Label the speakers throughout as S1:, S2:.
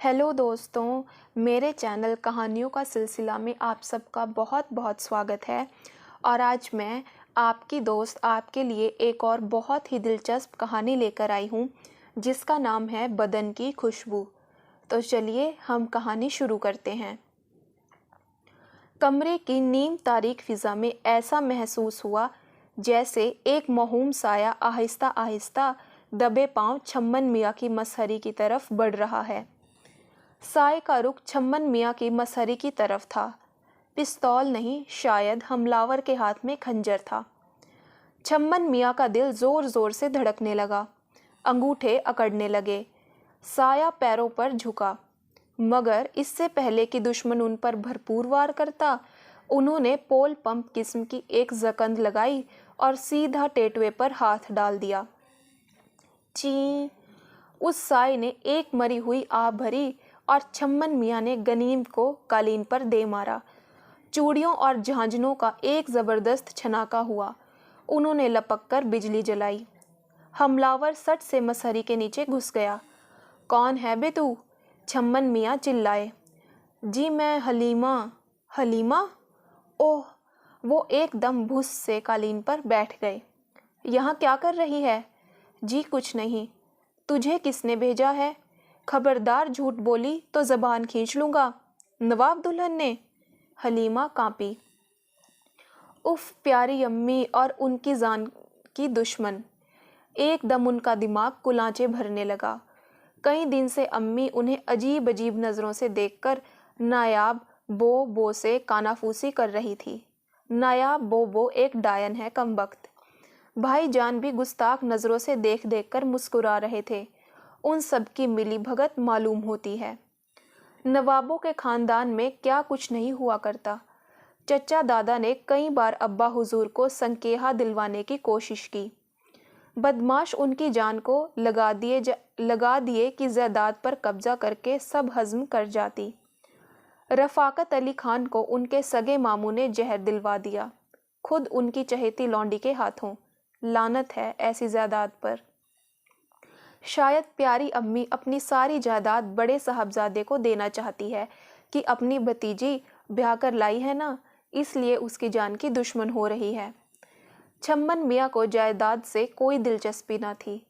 S1: Hello दोस्तों, मेरे channel कहानियों का सिलसिला में आप सबका बहुत बहुत स्वागत है। और आज मैं आपकी दोस्त आपके लिए एक और बहुत ही दिलचस्प कहानी लेकर आई हूँ जिसका नाम है बदन की खुशबू। तो चलिए हम कहानी शुरू करते हैं। कमरे की नीम तारीक फिज़ा में ऐसा महसूस हुआ जैसे एक मौहूम साया आहिस्ता आहिस्ता दबे पांव छम्मन मियाँ की मसहरी की तरफ बढ़ रहा है। साए का रुख छम्मन मियाँ की मसहरी की तरफ था। पिस्तौल नहीं, शायद हमलावर के हाथ में खंजर था। छम्मन मियाँ का दिल जोर जोर से धड़कने लगा, अंगूठे अकड़ने लगे। साया पैरों पर झुका, मगर इससे पहले कि दुश्मन उन पर भरपूर वार करता, उन्होंने पोल पंप किस्म की एक जकंद लगाई और सीधा टेटवे पर हाथ डाल दिया। ची! उस साए ने एक मरी हुई आह भरी और छम्मन मियाँ ने गनीम को कालीन पर दे मारा। चूड़ियों और झांझनों का एक जबरदस्त छनाका हुआ। उन्होंने लपक कर बिजली जलाई। हमलावर सट से मसहरी के नीचे घुस गया। कौन है बे तू? छम्मन मियाँ चिल्लाए। जी मैं हलीमा। हलीमा? ओह! वो एकदम भुस से कालीन पर बैठ गए। यहाँ क्या कर रही है? जी कुछ नहीं। तुझे किसने भेजा है? खबरदार झूठ बोली तो जबान खींच लूंगा। नवाब दुल्हन ने? हलीमा कांपी। उफ, प्यारी अम्मी और उनकी जान की दुश्मन। एकदम उनका दिमाग कुलांचे भरने लगा। कई दिन से अम्मी उन्हें अजीब अजीब नज़रों से देखकर नायाब बो से कानाफूसी कर रही थी। नायाब बो एक डायन है कमबख्त। भाईजान भी गुस्ताख नज़रों से देख देख कर मुस्कुरा रहे थे। उन सब की मिली भगत मालूम होती है। नवाबों के खानदान में क्या कुछ नहीं हुआ करता। चचा दादा ने कई बार अब्बा हुजूर को संकेहा दिलवाने की कोशिश की। बदमाश उनकी जान को लगा दिए कि जायदाद पर कब्जा करके सब हजम कर जाती। रफाकत अली खान को उनके सगे मामू ने जहर दिलवा दिया, खुद उनकी चहेती लौंडी के हाथों। लानत है ऐसी जायदाद पर। शायद प्यारी अम्मी अपनी सारी जायदाद बड़े साहबजादे को देना चाहती है कि अपनी भतीजी ब्याह कर लाई है ना, इसलिए उसकी जान की दुश्मन हो रही है। छम्मन मियाँ को जायदाद से कोई दिलचस्पी न थी।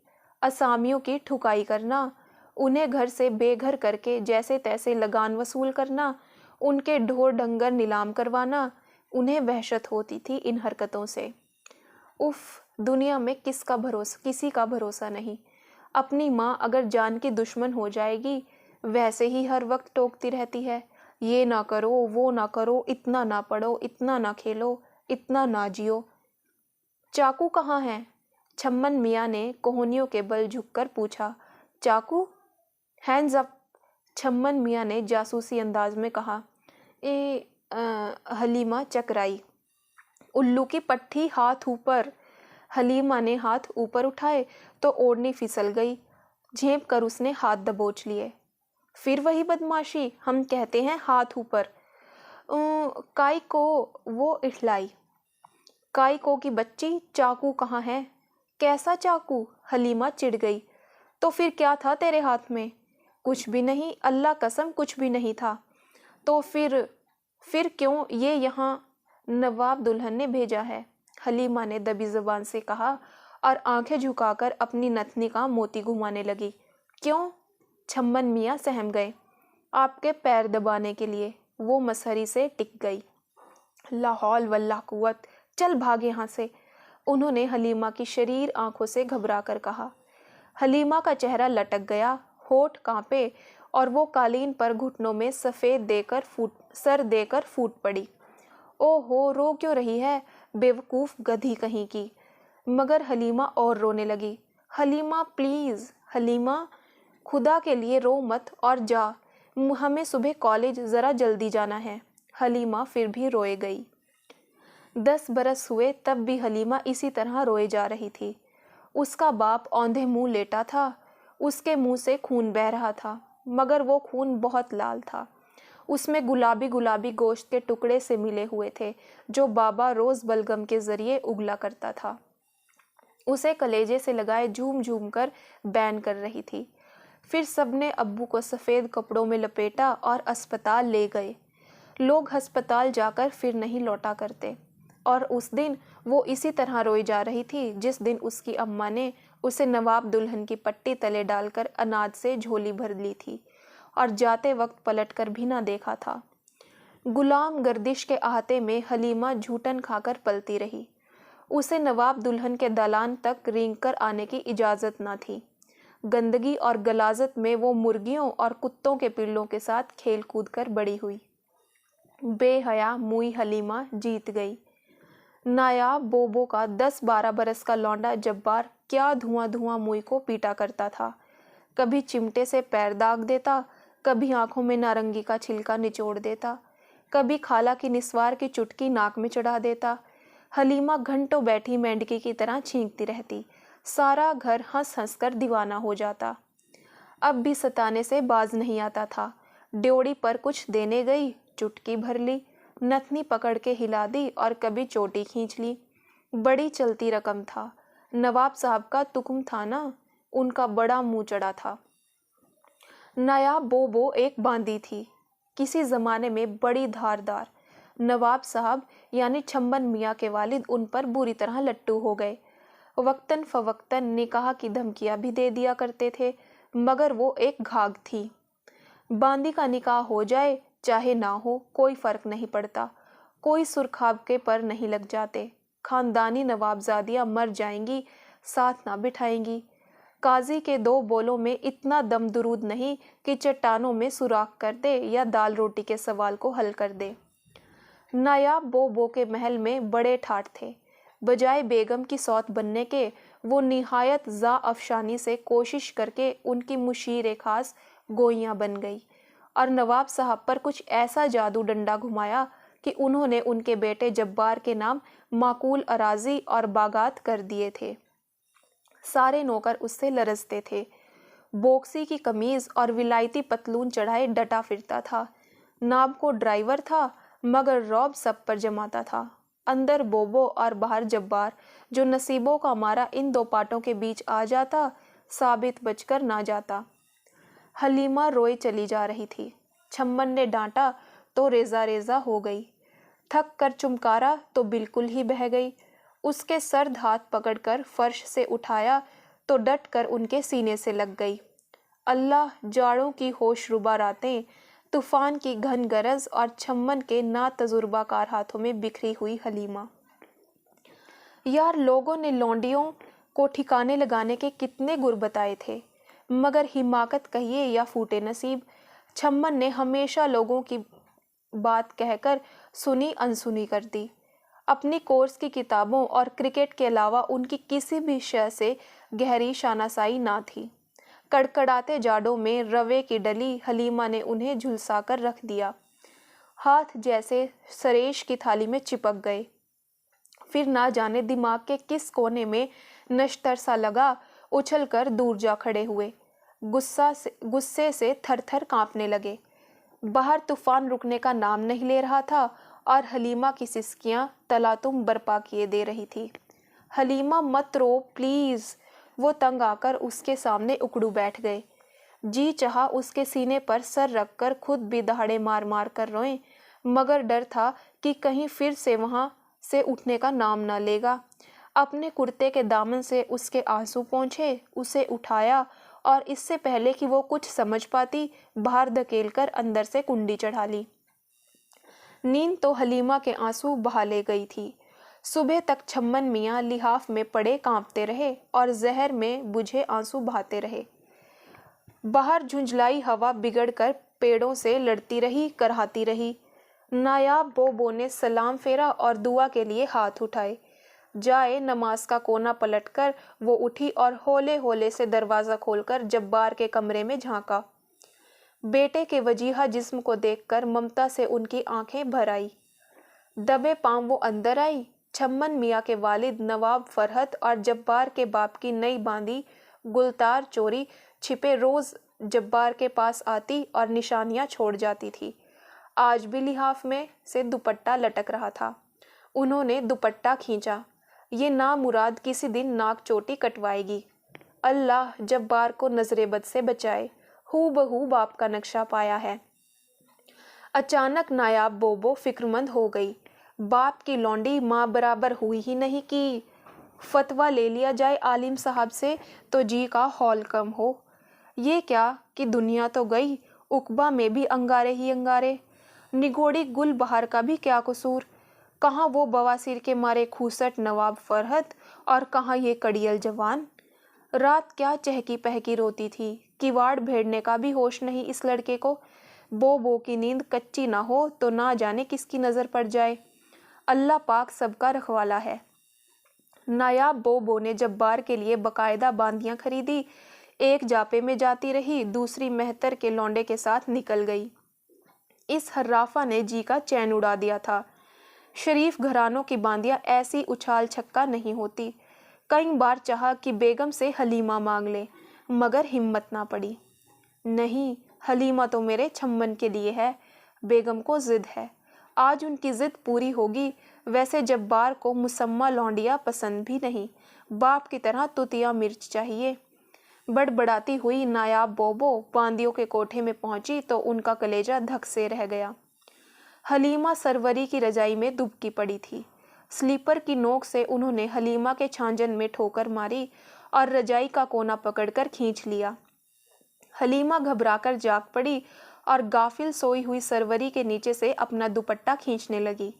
S1: असामियों की ठुकाई करना, उन्हें घर से बेघर करके जैसे तैसे लगान वसूल करना, उनके ढोर डंगर नीलाम करवाना, उन्हें वहशत होती थी इन हरकतों से। उफ, दुनिया में किसी का भरोसा नहीं। अपनी माँ अगर जान की दुश्मन हो जाएगी, वैसे ही हर वक्त टोकती रहती है, ये ना करो, वो ना करो, इतना ना पढ़ो, इतना ना खेलो, इतना ना जियो। चाकू कहाँ है? छम्मन मियाँ ने कोहनियों के बल झुककर पूछा। चाकू? Hands up! छम्मन मियाँ ने जासूसी अंदाज में कहा। हलीमा चकराई। उल्लू की पट्टी, हाथ ऊपर! हलीमा ने हाथ ऊपर उठाए तो ओढ़नी फिसल गई। झेप कर उसने हाथ दबोच लिए। फिर वही बदमाशी, हम कहते हैं हाथ ऊपर। काई को, वो इठलाई। काई को की बच्ची, चाकू कहाँ है? कैसा चाकू? हलीमा चिढ़ गई। तो फिर क्या था तेरे हाथ में? कुछ भी नहीं, अल्लाह कसम कुछ भी नहीं था। तो फिर क्यों ये यहाँ नवाब दुल्हन ने भेजा है? हलीमा ने दबी जुबान से कहा और आंखें झुकाकर अपनी नथनी का मोती घुमाने लगी। क्यों? छम्मन मियाँ सहम गए। आपके पैर दबाने के लिए। वो मसहरी से टिक गई। ला हौल वल्ला कुव्वत, चल भाग यहाँ से, उन्होंने हलीमा की शरीर आंखों से घबरा कर कहा। हलीमा का चेहरा लटक गया, होठ कांपे और वो कालीन पर घुटनों में सर देकर फूट पड़ी। ओहो, रो क्यों रही है, बेवकूफ़ गधी कहीं की। मगर हलीमा और रोने लगी। हलीमा प्लीज़, हलीमा खुदा के लिए रो मत और जा, हमें सुबह कॉलेज ज़रा जल्दी जाना है। हलीमा फिर भी रोए गई। 10 बरस हुए तब भी हलीमा इसी तरह रोए जा रही थी। उसका बाप औंधे मुंह लेटा था। उसके मुंह से खून बह रहा था, मगर वो खून बहुत लाल था। उसमें गुलाबी गुलाबी गोश्त के टुकड़े से मिले हुए थे जो बाबा रोज़ बलगम के जरिए उगला करता था। उसे कलेजे से लगाए झूम झूम कर बैन कर रही थी। फिर सब ने अब्बू को सफ़ेद कपड़ों में लपेटा और अस्पताल ले गए। लोग अस्पताल जाकर फिर नहीं लौटा करते। और उस दिन वो इसी तरह रोई जा रही थी जिस दिन उसकी अम्मा ने उसे नवाब दुल्हन की पट्टी तले डालकर अनाज से झोली भर ली थी और जाते वक्त पलटकर भी ना देखा था। गुलाम गर्दिश के आहते में हलीमा झूठन खाकर पलती रही। उसे नवाब दुल्हन के दालान तक रेंग कर आने की इजाज़त न थी। गंदगी और गलाजत में वो मुर्गियों और कुत्तों के पिल्लों के साथ खेल कूद कर बड़ी हुई। बेहया मुई हलीमा जीत गई। नायाब बोबो का 10-12 बरस का लौंडा जब्बार क्या धुआं धुआं मुई को पीटा करता था। कभी चिमटे से पैर दाग देता, कभी आंखों में नारंगी का छिलका निचोड़ देता, कभी खाला की निस्वार की चुटकी नाक में चढ़ा देता। हलीमा घंटों बैठी मेंढकी की तरह छींकती रहती। सारा घर हंस हंस कर दीवाना हो जाता। अब भी सताने से बाज नहीं आता था। ड्योढ़ी पर कुछ देने गई, चुटकी भर ली, नथनी पकड़ के हिला दी और कभी चोटी खींच ली। बड़ी चलती रकम था। नवाब साहब का तुक्म था ना, उनका बड़ा मुंह चढ़ा था। नायाब बोबो एक बांदी थी, किसी ज़माने में बड़ी धारदार। नवाब साहब यानी छम्मन मियाँ के वालिद उन पर बुरी तरह लट्टू हो गए। वक्तन फवक्तन निकाह की धमकियाँ भी दे दिया करते थे, मगर वो एक घाघ थी। बांदी का निकाह हो जाए चाहे ना हो कोई फ़र्क नहीं पड़ता, कोई सुरखाब के पर नहीं लग जाते। खानदानी नवाबजादियाँ मर जाएंगी, साथ ना बिठाएंगी। काजी के 2 बोलों में इतना दम दुरूद नहीं कि चट्टानों में सुराख कर दे या दाल रोटी के सवाल को हल कर दे। नायाब बोबो के महल में बड़े ठाठ थे। बजाय बेगम की सौत बनने के वो निहायत ज़ा अफशानी से कोशिश करके उनकी मुशीर खास गोइयाँ बन गई और नवाब साहब पर कुछ ऐसा जादू डंडा घुमाया कि उन्होंने उनके बेटे जब्बार के नाम माकूल अराजी और बागात कर दिए थे। सारे नौकर उससे लरजते थे। बोक्सी की कमीज और विलायती पतलून चढ़ाए डटा फिरता था। नाब को ड्राइवर था, मगर रौब सब पर जमाता था। अंदर बोबो और बाहर जब्बार, जो नसीबों का मारा इन 2 पाटों के बीच आ जाता, साबित बचकर ना जाता। हलीमा रोए चली जा रही थी। छम्मन ने डांटा तो रेजा रेजा हो गई। थक कर चुमकारा तो बिल्कुल ही बह गई। उसके सर्द हाथ पकड़कर फर्श से उठाया तो डट कर उनके सीने से लग गई। अल्लाह, जाड़ों की होशरुबा रातें, तूफान की घन गरज और छम्मन के ना तजुर्बाकार हाथों में बिखरी हुई हलीमा। यार, लोगों ने लौंडियों को ठिकाने लगाने के कितने गुर बताए थे, मगर हिमाकत कहिए या फूटे नसीब, छम्मन ने हमेशा लोगों की बात कहकर सुनी अनसुनी कर दी। अपनी कोर्स की किताबों और क्रिकेट के अलावा उनकी किसी भी शय से गहरी शानासाई ना थी। कड़कड़ाते जाड़ों में रवे की डली हलीमा ने उन्हें झुलसा कर रख दिया। हाथ जैसे सरेश की थाली में चिपक गए। फिर ना जाने दिमाग के किस कोने में नश्तर सा लगा, उछल कर दूर जा खड़े हुए। गुस्से से थर थर कांपने लगे। बाहर तूफान रुकने का नाम नहीं ले रहा था और हलीमा की सिसकियां तलातुम बर्पा किए दे रही थी। हलीमा, मत रो प्लीज़। वो तंग आकर उसके सामने उकड़ू बैठ गए। जी चाहा उसके सीने पर सर रखकर खुद भी दहाड़े मार मार कर रोएं, मगर डर था कि कहीं फिर से वहाँ से उठने का नाम ना लेगा। अपने कुर्ते के दामन से उसके आंसू पहुँचे, उसे उठाया और इससे पहले कि वो कुछ समझ पाती, बाहर धकेलकर अंदर से कुंडी चढ़ा ली। नींद तो हलीमा के आंसू बहा ले गई थी। सुबह तक छम्मन मियाँ लिहाफ में पड़े कांपते रहे और जहर में बुझे आंसू बहाते रहे। बाहर झुंझलाई हवा बिगड़कर पेड़ों से लड़ती रही, करहाती रही। नायाब बोबो ने सलाम फेरा और दुआ के लिए हाथ उठाए। जाए नमाज का कोना पलटकर वो उठी और होले होले से दरवाज़ा खोलकर जब्बार के कमरे में झांका। बेटे के वजीहा जिस्म को देखकर ममता से उनकी आंखें भर आई। दबे पांव वो अंदर आई। छम्मन मियाँ के वालिद नवाब फरहत और जब्बार के बाप की नई बांदी गुलतार चोरी छिपे रोज जब्बार के पास आती और निशानियां छोड़ जाती थी। आज भी लिहाफ में से दुपट्टा लटक रहा था। उन्होंने दुपट्टा खींचा। ये नामुराद किसी दिन नाक चोटी कटवाएगी। अल्लाह जब्बार को नजरे बद से बचाए। हू बहू बाप का नक्शा पाया है। अचानक नायाब बोबो फिक्रमंद हो गई। बाप की लौंडी माँ बराबर हुई ही नहीं कि फतवा ले लिया जाए आलिम साहब से तो जी का हौल कम हो। ये क्या कि दुनिया तो गई, उकबा में भी अंगारे ही अंगारे। निगोड़ी गुल बहार का भी क्या कसूर। कहाँ वो बवासीर के मारे खूसट नवाब फरहत और कहाँ ये कड़ियल जवान। रात क्या चहकी पहकी रोती थी, किवाड़ भेड़ने का भी होश नहीं इस लड़के को। बो की नींद कच्ची ना हो तो ना जाने किसकी नज़र पड़ जाए। अल्लाह पाक सबका रखवाला है। नायाब बो ने जब्बार के लिए बकायदा बांदियां खरीदी। एक जापे में जाती रही, दूसरी मेहतर के लौंडे के साथ निकल गई। इस हर्राफा ने जी का चैन उड़ा दिया था। शरीफ घरानों की बांदियां ऐसी उछाल छक्का नहीं होती। कई बार चाहा कि बेगम से हलीमा मांग ले, मगर हिम्मत ना पड़ी। नहीं, हलीमा तो मेरे छम्मन के लिए है। बेगम को जिद है, आज उनकी जिद पूरी होगी। वैसे जब्बार को मुसम्मा लौंडिया पसंद भी नहीं, बाप की तरह तुतिया मिर्च चाहिए। बड़बड़ाती हुई नायाब बोबो बांदियों के कोठे में पहुंची तो उनका कलेजा धक से रह गया। हलीमा सरवरी की रजाई में दुबकी पड़ी थी। स्लीपर की नोक से उन्होंने हलीमा के छांजन में ठोकर मारी और रजाई का कोना पकड़कर खींच लिया। हलीमा घबराकर जाग पड़ी और गाफिल सोई हुई सरवरी के नीचे से अपना दुपट्टा खींचने लगी।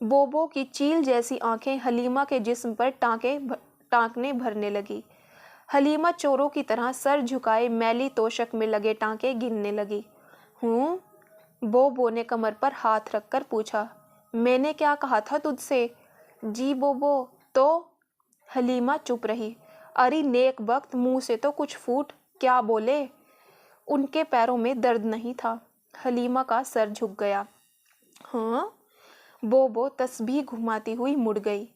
S1: बोबो की चील जैसी आंखें हलीमा के जिस्म पर टांकने भरने लगी। हलीमा चोरों की तरह सर झुकाए मैली तोशक में लगे टांके गिनने लगी। हूँ? बोबो ने कमर पर हाथ रखकर पूछा। मैंने क्या कहा था तुझसे? जी बोबो। तो? हलीमा चुप रही। अरे नेक वक्त, मुंह से तो कुछ फूट, क्या बोले? उनके पैरों में दर्द नहीं था। हलीमा का सर झुक गया। हाँ? बोबो तस्बीह घुमाती हुई मुड़ गई।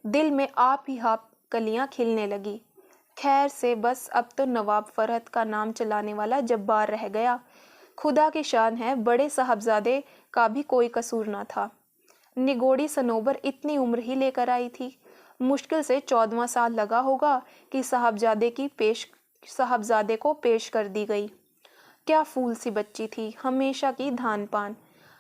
S1: दिल में आप ही आप कलियां खिलने लगी। खैर से बस अब तो नवाब फरहत का नाम चलाने वाला जब्बार रह गया। खुदा की शान है, बड़े साहबजादे का भी कोई कसूर ना था। निगोड़ी सनोबर इतनी उम्र ही लेकर आई थी। मुश्किल से 14वां साल लगा होगा कि साहबजादे को पेश कर दी गई। क्या फूल सी बच्ची थी, हमेशा की धान पान।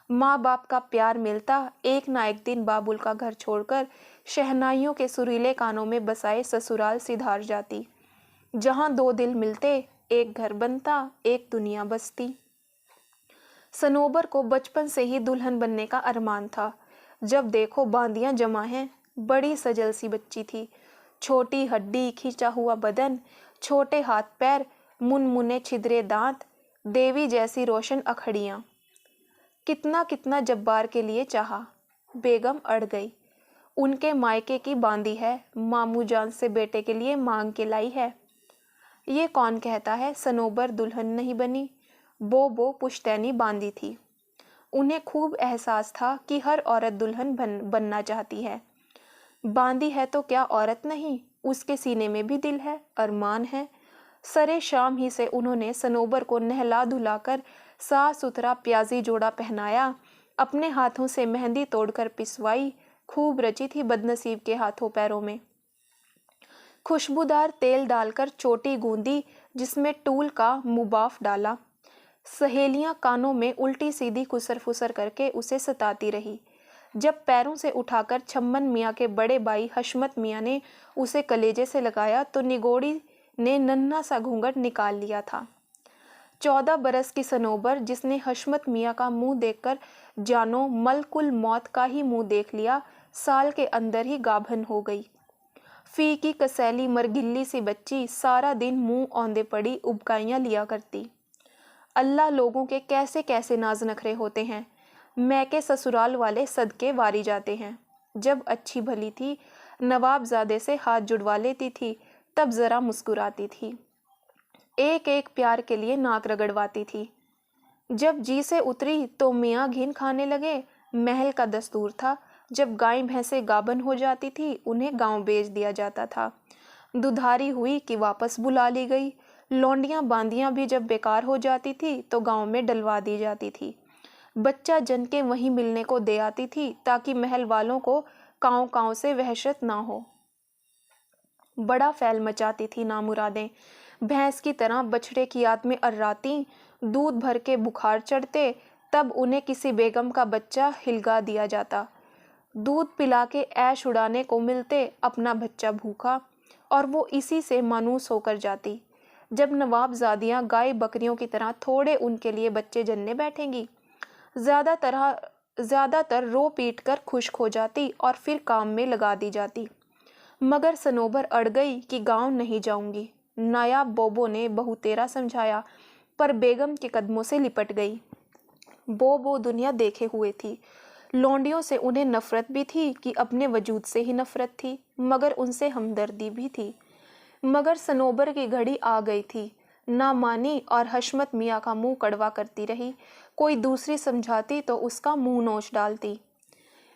S1: माँ बाप का प्यार मिलता एक ना एक दिन बाबुल का घर छोड़कर शहनाइयों के सुरीले कानों में बसाए ससुराल सिधार जाती। जहाँ दो दिल मिलते, एक घर बनता, एक दुनिया बसती। सनोबर को बचपन से ही दुल्हन बनने का अरमान था। जब देखो बांदियां जमा हैं। बड़ी सजल सी बच्ची थी। छोटी हड्डी, खींचा हुआ बदन, छोटे हाथ पैर, मुनमुने छिद्रे दांत, देवी जैसी रोशन अखड़ियां। कितना कितना जब्बार के लिए चाहा, बेगम अड़ गई। उनके मायके की बांदी है, मामू जान से बेटे के लिए मांग के लाई है। ये कौन कहता है सनोबर दुल्हन नहीं बनी? बो पुश्तैनी बांदी थी। उन्हें खूब एहसास था कि हर औरत दुल्हन बनना चाहती है। बांदी है तो क्या औरत नहीं, उसके सीने में भी दिल है, अरमान है। सरे शाम ही से उन्होंने सनोबर को नहला धुलाकर साफ सुथरा प्याजी जोड़ा पहनाया, अपने हाथों से मेहंदी तोड़कर पिसवाई। खूब रची थी बदनसीब के हाथों पैरों में। खुशबूदार तेल डालकर चोटी गूंदी, जिसमें टूल का मुबाफ डाला। सहेलियां कानों में उल्टी सीधी खुसर फुसर करके उसे सताती रही। जब पैरों से उठाकर छम्मन मियाँ के बड़े भाई हशमत मियाँ ने उसे कलेजे से लगाया तो निगोड़ी ने नन्हा सा घूंघट निकाल लिया था। 14 बरस की सनोबर, जिसने हशमत मियाँ का मुंह देखकर जानो मलकुल मौत का ही मुंह देख लिया, साल के अंदर ही गाभन हो गई। फी की कसैली मरगिल्ली सी बच्ची सारा दिन मुंह औंधे पड़ी उबकाइयाँ लिया करती। अल्लाह लोगों के कैसे कैसे नाज नखरे होते हैं। मैके ससुराल वाले सदके वारी जाते हैं। जब अच्छी भली थी, नवाबजादे से हाथ जुड़वा लेती थी, तब जरा मुस्कुराती थी। एक एक प्यार के लिए नाक रगड़वाती थी। जब जी से उतरी तो मियाँ घिन खाने लगे। महल का दस्तूर था, जब गाय भैंसें गाभन हो जाती थी उन्हें गांव भेज दिया जाता था। दुधारी हुई कि वापस बुला ली गई। लौंडियां बांदियां भी जब बेकार हो जाती थी तो गांव में डलवा दी जाती थी। बच्चा जन के वहीं मिलने को दे आती थी ताकि महल वालों को कांव कांव से वहशत ना हो। बड़ा फैल मचाती थी नामुरादें। भैंस की तरह बछड़े की याद में अर्राती, दूध भर के बुखार चढ़ते, तब उन्हें किसी बेगम का बच्चा हिलगा दिया जाता। दूध पिला के ऐश उड़ाने को मिलते अपना बच्चा भूखा, और वो इसी से मानूस होकर जाती। जब नवाबजादियाँ गाय बकरियों की तरह थोड़े उनके लिए बच्चे जन्ने बैठेंगी, ज़्यादातर रो पीट कर खुश्क हो जाती और फिर काम में लगा दी जाती। मगर सनोबर अड़ गई कि गांव नहीं जाऊंगी। नायाब बोबो ने बहुतेरा समझाया, पर बेगम के कदमों से लिपट गई। बोबो दुनिया देखे हुए थी। लौंडियों से उन्हें नफरत भी थी कि अपने वजूद से ही नफरत थी, मगर उनसे हमदर्दी भी थी। मगर सनोबर की घड़ी आ गई थी। ना मानी और हशमत मियाँ का मुंह कड़वा करती रही। कोई दूसरी समझाती तो उसका मुंह नोच डालती।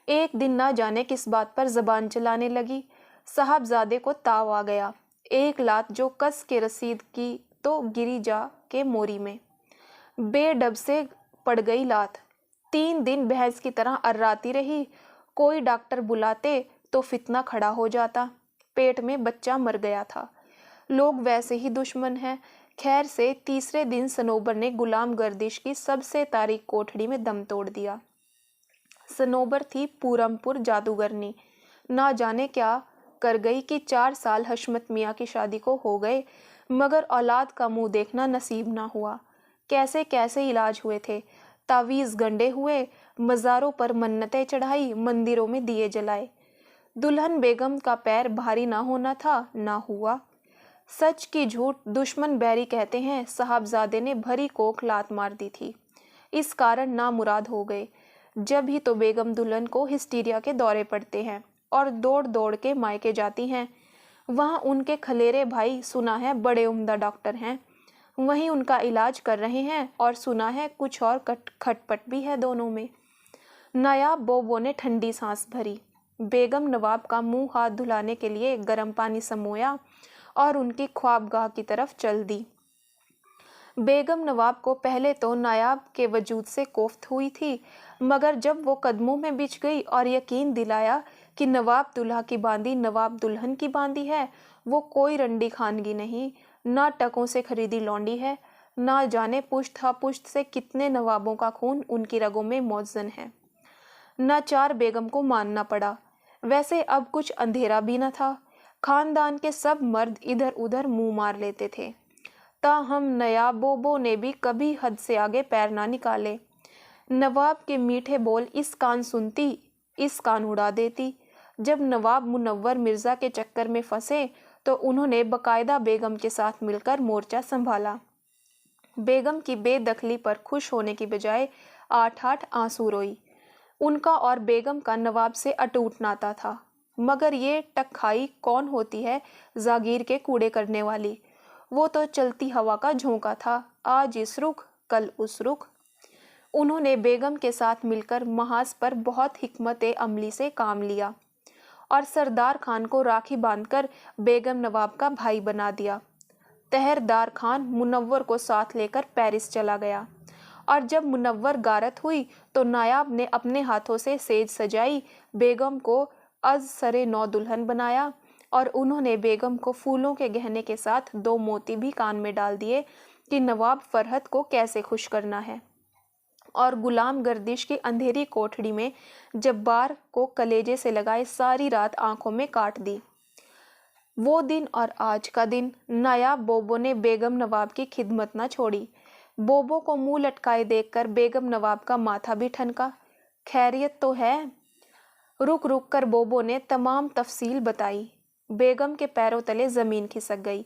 S1: एक दिन ना जाने किस बात पर जबान चलाने लगी। साहबजादे को ताव आ गया। एक लात जो कस के रसीद की तो गिरी जा के मोरी में। बेडब से पड़ गई लात। 3 दिन भैंस की तरह अर्राती रही। कोई डॉक्टर बुलाते तो फितना खड़ा हो जाता। पेट में बच्चा मर गया था। लोग वैसे ही दुश्मन हैं। खैर से तीसरे दिन सनोबर ने गुलाम गर्दिश की सबसे तारीक कोठड़ी में दम तोड़ दिया। सनोबर थी पूरमपुर जादूगरनी। ना जाने क्या कर गई कि 4 साल हशमत मियाँ की शादी को हो गए, मगर औलाद का मुंह देखना नसीब ना हुआ। कैसे कैसे इलाज हुए थे, तावीज़ गंडे हुए, मज़ारों पर मन्नतें चढ़ाई, मंदिरों में दिए जलाए। दुल्हन बेगम का पैर भारी ना होना था, ना हुआ। सच की झूठ दुश्मन बैरी कहते हैं। साहबजादे ने भरी कोख लात मार दी थी, इस कारण नामुराद हो गए। जब ही तो बेगम दुल्हन को हिस्टीरिया के दौरे पड़ते हैं और दौड़ दौड़ के मायके जाती हैं। वहाँ उनके खलेरे भाई सुना है बड़े उम्दा डॉक्टर हैं, वहीं उनका इलाज कर रहे हैं, और सुना है कुछ और खटपट भी है दोनों में। नायाब बोबो ने ठंडी सांस भरी। बेगम नवाब का मुंह हाथ धुलाने के लिए गर्म पानी समोया और उनकी ख्वाबगाह की तरफ चल दी। बेगम नवाब को पहले तो नायाब के वजूद से कोफ्त हुई थी, मगर जब वो कदमों में बिछ गई और यकीन दिलाया कि नवाब दुल्हा की बांदी नवाब दुल्हन की बांदी है, वो कोई रंडी खानगी नहीं, ना टकों से खरीदी लौंडी है, ना जाने पुश्त से कितने नवाबों का खून उनकी रगों में मौजन है। नाचार बेगम को मानना पड़ा। वैसे अब कुछ अंधेरा भी न था। खानदान के सब मर्द इधर उधर मुंह मार लेते थे। ताहम नयाब बोबो ने भी कभी हद से आगे पैर ना निकाले। नवाब के मीठे बोल इस कान सुनती, इस कान उड़ा देती। जब नवाब मुनव्वर मिर्ज़ा के चक्कर में फंसे तो उन्होंने बकायदा बेगम के साथ मिलकर मोर्चा संभाला। बेगम की बेदखली पर खुश होने की बजाय 8-8 आंसू रोई। उनका और बेगम का नवाब से अटूट नाता था, मगर ये टकखाई कौन होती है जागीर के कूड़े करने वाली। वो तो चलती हवा का झोंका था, आज इस रुख कल उस रुख। उन्होंने बेगम के साथ मिलकर महाज पर बहुत हिकमत अमली से काम लिया और सरदार खान को राखी बांधकर बेगम नवाब का भाई बना दिया। तहरदार खान मुनव्वर को साथ लेकर पेरिस चला गया, और जब मुनव्वर गारत हुई तो नायाब ने अपने हाथों से सेज सजाई, बेगम को अज सरे नौ दुल्हन बनाया, और उन्होंने बेगम को फूलों के गहने के साथ 2 मोती भी कान में डाल दिए कि नवाब फरहत को कैसे खुश करना है। और गुलाम गर्दिश की अंधेरी कोठड़ी में जब्बार को कलेजे से लगाए सारी रात आंखों में काट दी। वो दिन और आज का दिन नायाब बोबो ने बेगम नवाब की खिदमत न छोड़ी। बोबो को मुंह लटकाए देखकर बेगम नवाब का माथा भी ठनका। खैरियत तो है? रुक रुक कर बोबो ने तमाम तफसील बताई। बेगम के पैरों तले जमीन खिसक गई।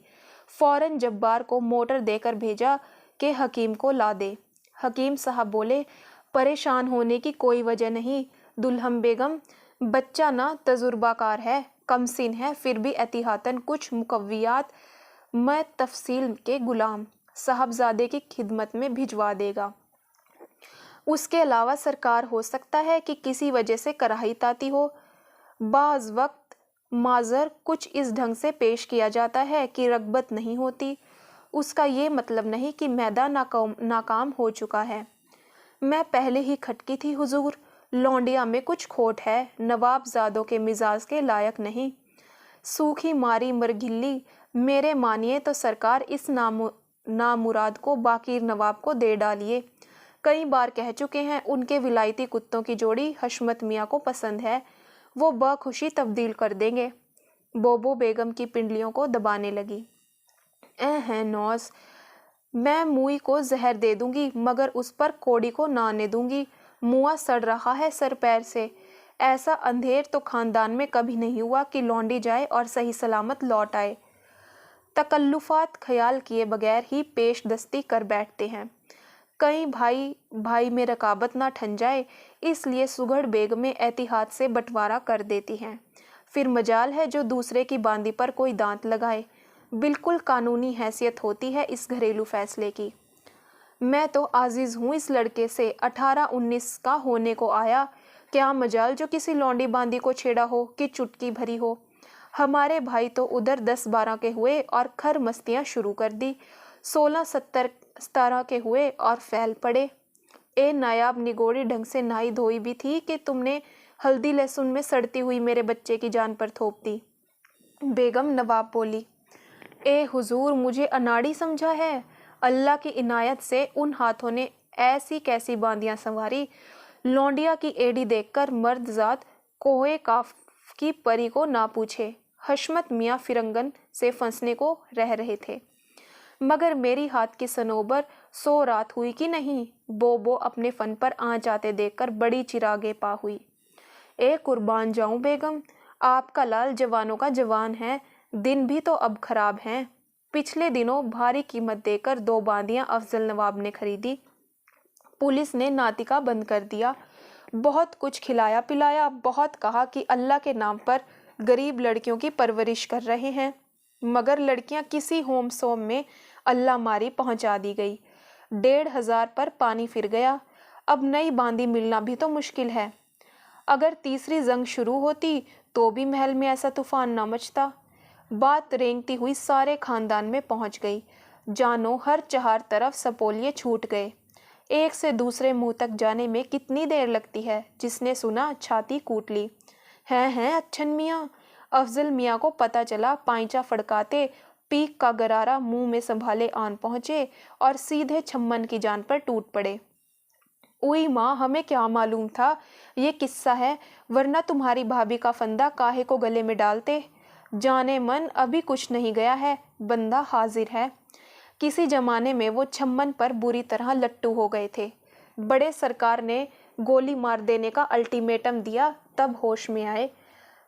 S1: फौरन जब्बार को मोटर देकर भेजा कि हकीम को ला दे। हकीम साहब बोले, परेशान होने की कोई वजह नहीं दुल्हन बेगम, बच्चा ना तजुर्बाकार है, कमसिन है, फिर भी एहतियातन कुछ मुकव्वियात मैं तफसील के गुलाम साहबजादे की खिदमत में भिजवा देगा। उसके अलावा सरकार हो सकता है कि किसी वजह से कराही ताती हो। बाज़ वक्त माजर कुछ इस ढंग से पेश किया जाता है कि रगबत नहीं होती। उसका ये मतलब नहीं कि मैदा नाकाम हो चुका है। मैं पहले ही खटकी थी हुजूर, लौंडिया में कुछ खोट है, नवाबजादों के मिजाज के लायक नहीं। सूखी मारी मरघिल्ली मेरे मानिए तो सरकार इस नामुराद को बाकीर नवाब को दे डालिए। कई बार कह चुके हैं, उनके विलायती कुत्तों की जोड़ी हशमत मियाँ को पसंद है, वो बखुशी तब्दील कर देंगे। बोबो बेगम की पिंडलियों को दबाने लगी। है नौस, मैं मुई को जहर दे दूंगी मगर उस पर कोड़ी को ना आने दूंगी। मुआ सड़ रहा है सर पैर से। ऐसा अंधेर तो खानदान में कभी नहीं हुआ कि लौंडी जाए और सही सलामत लौट आए। तकल्लुफात ख्याल किए बगैर ही पेश दस्ती कर बैठते हैं। कई भाई भाई में रकाबत ना ठन जाए, इसलिए सुघड़ बेग में एहतियात से बंटवारा कर देती हैं। फिर मजाल है जो दूसरे की बांदी पर कोई दांत लगाए। बिल्कुल कानूनी हैसियत होती है इस घरेलू फैसले की। मैं तो आजिज हूँ इस लड़के से, 18-19 का होने को आया। क्या मजाल जो किसी लौंडी बांदी को छेड़ा हो कि चुटकी भरी हो। हमारे भाई तो उधर 10-12 के हुए और खर मस्तियाँ शुरू कर दी। 16-17 के हुए और फैल पड़े। ए नायाब निगोड़ी ढंग से नहाई धोई भी थी कि तुमने हल्दी लहसुन में सड़ती हुई मेरे बच्चे की जान पर थोप दी। बेगम नवाब बोली, ए हुजूर, मुझे अनाड़ी समझा है। अल्लाह की इनायत से उन हाथों ने ऐसी कैसी बांदियां संवारी। लौंडिया की एड़ी देखकर मर्द जात कोहे काफ की परी को ना पूछे। हशमत मियाँ फिरंगन से फंसने को रह रहे थे, मगर मेरी हाथ की सनोबर 100 रात हुई कि नहीं। बोबो अपने फन पर आँच आते देखकर बड़ी चिरागे पा हुई। ए कुर्बान जाऊं बेगम, आपका लाल जवानों का जवान है। दिन भी तो अब खराब हैं। पिछले दिनों भारी कीमत देकर 2 बांदियां अफजल नवाब ने खरीदी। पुलिस ने नातिका बंद कर दिया। बहुत कुछ खिलाया पिलाया, बहुत कहा कि अल्लाह के नाम पर गरीब लड़कियों की परवरिश कर रहे हैं, मगर लड़कियां किसी होम सोम में अल्लाह मारी पहुंचा दी गई। 1,500 पर पानी फिर गया। अब नई बांदी मिलना भी तो मुश्किल है। अगर तीसरी जंग शुरू होती तो भी महल में ऐसा तूफान न मचता। बात रेंगती हुई सारे खानदान में पहुंच गई। जानो हर चार तरफ सपोलिये छूट गए। एक से दूसरे मुंह तक जाने में कितनी देर लगती है। जिसने सुना छाती कूट ली। हैं अच्छन मियाँ, अफजल मियाँ को पता चला, पाइचा फड़काते पीक का गरारा मुंह में संभाले आन पहुंचे और सीधे छम्मन की जान पर टूट पड़े। उई माँ, हमें क्या मालूम था ये किस्सा है, वरना तुम्हारी भाभी का फंदा काहे को गले में डालते। जाने मन अभी कुछ नहीं गया है, बंदा हाजिर है। किसी जमाने में वो छम्मन पर बुरी तरह लट्टू हो गए थे। बड़े सरकार ने गोली मार देने का अल्टीमेटम दिया, तब होश में आए।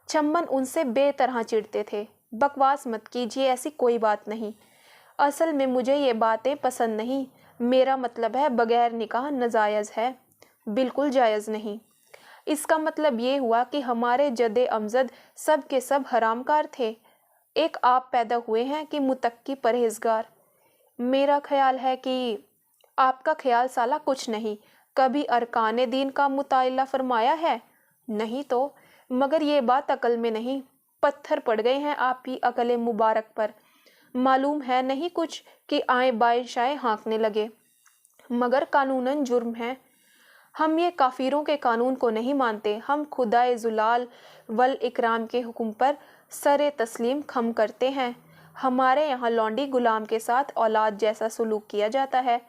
S1: छम्मन उनसे बेतरह चिढ़ते थे। बकवास मत कीजिए, ऐसी कोई बात नहीं। असल में मुझे ये बातें पसंद नहीं। मेरा मतलब है बगैर निकाह नाजायज़ है, बिल्कुल जायज़ नहीं। इसका मतलब ये हुआ कि हमारे जदे अमजद सब के सब हरामकार थे। एक आप पैदा हुए हैं कि मुतक्की परहेजगार। मेरा ख्याल है कि आपका ख्याल साला कुछ नहीं। कभी अरकाने दीन का मुताला फरमाया है? नहीं तो, मगर ये बात अकल में नहीं। पत्थर पड़ गए हैं आपकी अकल मुबारक पर। मालूम है नहीं कुछ कि आए बाएं शाए हाँकने लगे, मगर कानूनन जुर्म है। हम ये काफिरों के कानून को नहीं मानते। हम खुदाए जुलाल वल इकराम के हुक्म पर सरे तस्लीम खम करते हैं। हमारे यहाँ लौंडी गुलाम के साथ औलाद जैसा सुलूक किया जाता है।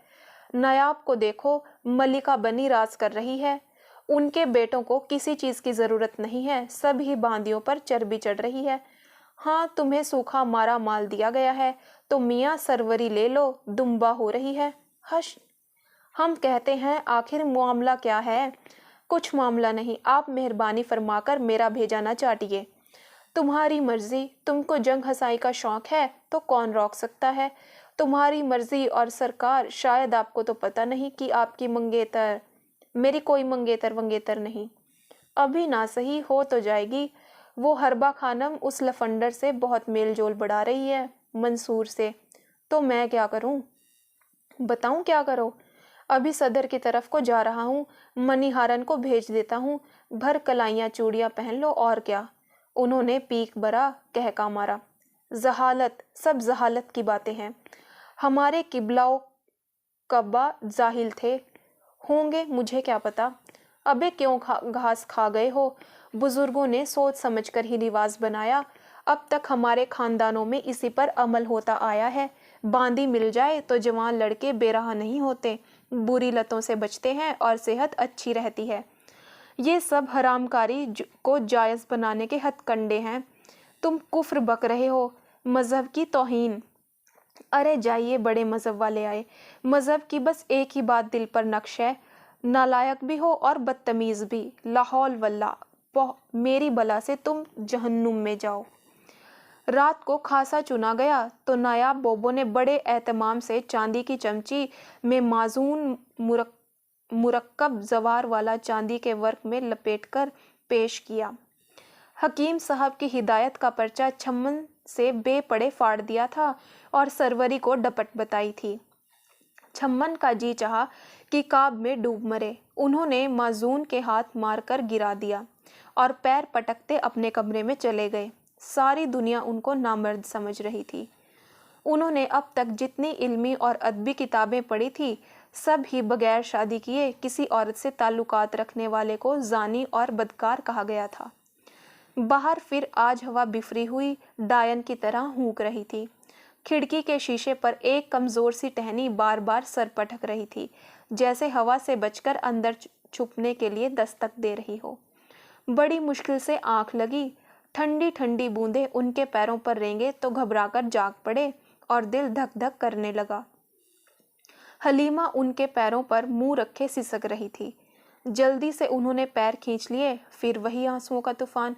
S1: नायाब को देखो, मलिका बनी राज कर रही है। उनके बेटों को किसी चीज़ की ज़रूरत नहीं है, सभी बांदियों पर चर्बी चढ़ रही है। हाँ, तुम्हें सूखा मारा माल दिया गया है तो मियाँ सरवरी ले लो, दुम्बा हो रही है। हश, हम कहते हैं आखिर मामला क्या है? कुछ मामला नहीं, आप मेहरबानी फरमाकर मेरा भेजा ना चाटिए। तुम्हारी मर्जी। तुमको जंग हसाई का शौक है तो कौन रोक सकता है? तुम्हारी मर्जी और सरकार। शायद आपको तो पता नहीं कि आपकी मंगेतर, मेरी कोई मंगेतर वंगेतर नहीं, अभी ना सही हो तो जाएगी। वो हरबा खानम उस लफंडर से बहुत मेल जोल बढ़ा रही है, मंसूर से। तो मैं क्या करूं? बताऊं क्या करो? अभी सदर की तरफ को जा रहा हूँ, मनीहारन को भेज देता हूँ। भर कलाइयाँ चूड़ियाँ पहन लो और क्या। उन्होंने पीक भरा कहका मारा। जहालत, सब जहालत की बातें हैं। हमारे किबलाओ कब्बा जाहिल थे होंगे, मुझे क्या पता। अबे क्यों घास खा गए हो? बुजुर्गों ने सोच समझकर ही रिवाज बनाया। अब तक हमारे खानदानों में इसी पर अमल होता आया है। बांदी मिल जाए तो जवान लड़के बेराह नहीं होते, बुरी लतों से बचते हैं और सेहत अच्छी रहती है। ये सब हरामकारी को जायज़ बनाने के हथकंडे हैं। तुम कुफ्र बक रहे हो, मज़हब की तौहीन। अरे जाइए, बड़े मज़हब वाले आए। मज़हब की बस एक ही बात दिल पर नक्श है, नालायक भी हो और बदतमीज़ भी। लाहौल वल्ला, मेरी बला से तुम जहन्नुम में जाओ। रात को खासा चुना गया तो नायाब बोबो ने बड़े एहतमाम से चांदी की चमची में माजून मुरक्कब जवार वाला चांदी के वर्क में लपेटकर पेश किया। हकीम साहब की हिदायत का पर्चा छम्मन से बेपड़े फाड़ दिया था और सरवरी को डपट बताई थी। छम्मन का जी चाहा कि काब में डूब मरे। उन्होंने माजून के हाथ मारकर गिरा दिया और पैर पटकते अपने कमरे में चले गए। सारी दुनिया उनको नामर्द समझ रही थी। उन्होंने अब तक जितनी इल्मी और अदबी किताबें पढ़ी थी, सब ही बगैर शादी किए किसी औरत से ताल्लुकात रखने वाले को जानी और बदकार कहा गया था। बाहर फिर आज हवा बिफरी हुई डायन की तरह हूंक रही थी। खिड़की के शीशे पर एक कमज़ोर सी टहनी बार बार सर पटक रही थी, जैसे हवा से बचकर अंदर छुपने के लिए दस्तक दे रही हो। बड़ी मुश्किल से आंख लगी। ठंडी ठंडी बूंदें उनके पैरों पर रेंगे तो घबराकर जाग पड़े और दिल धक धक करने लगा। हलीमा उनके पैरों पर मुंह रखे सिसक रही थी। जल्दी से उन्होंने पैर खींच लिए। फिर वही आंसुओं का तूफान।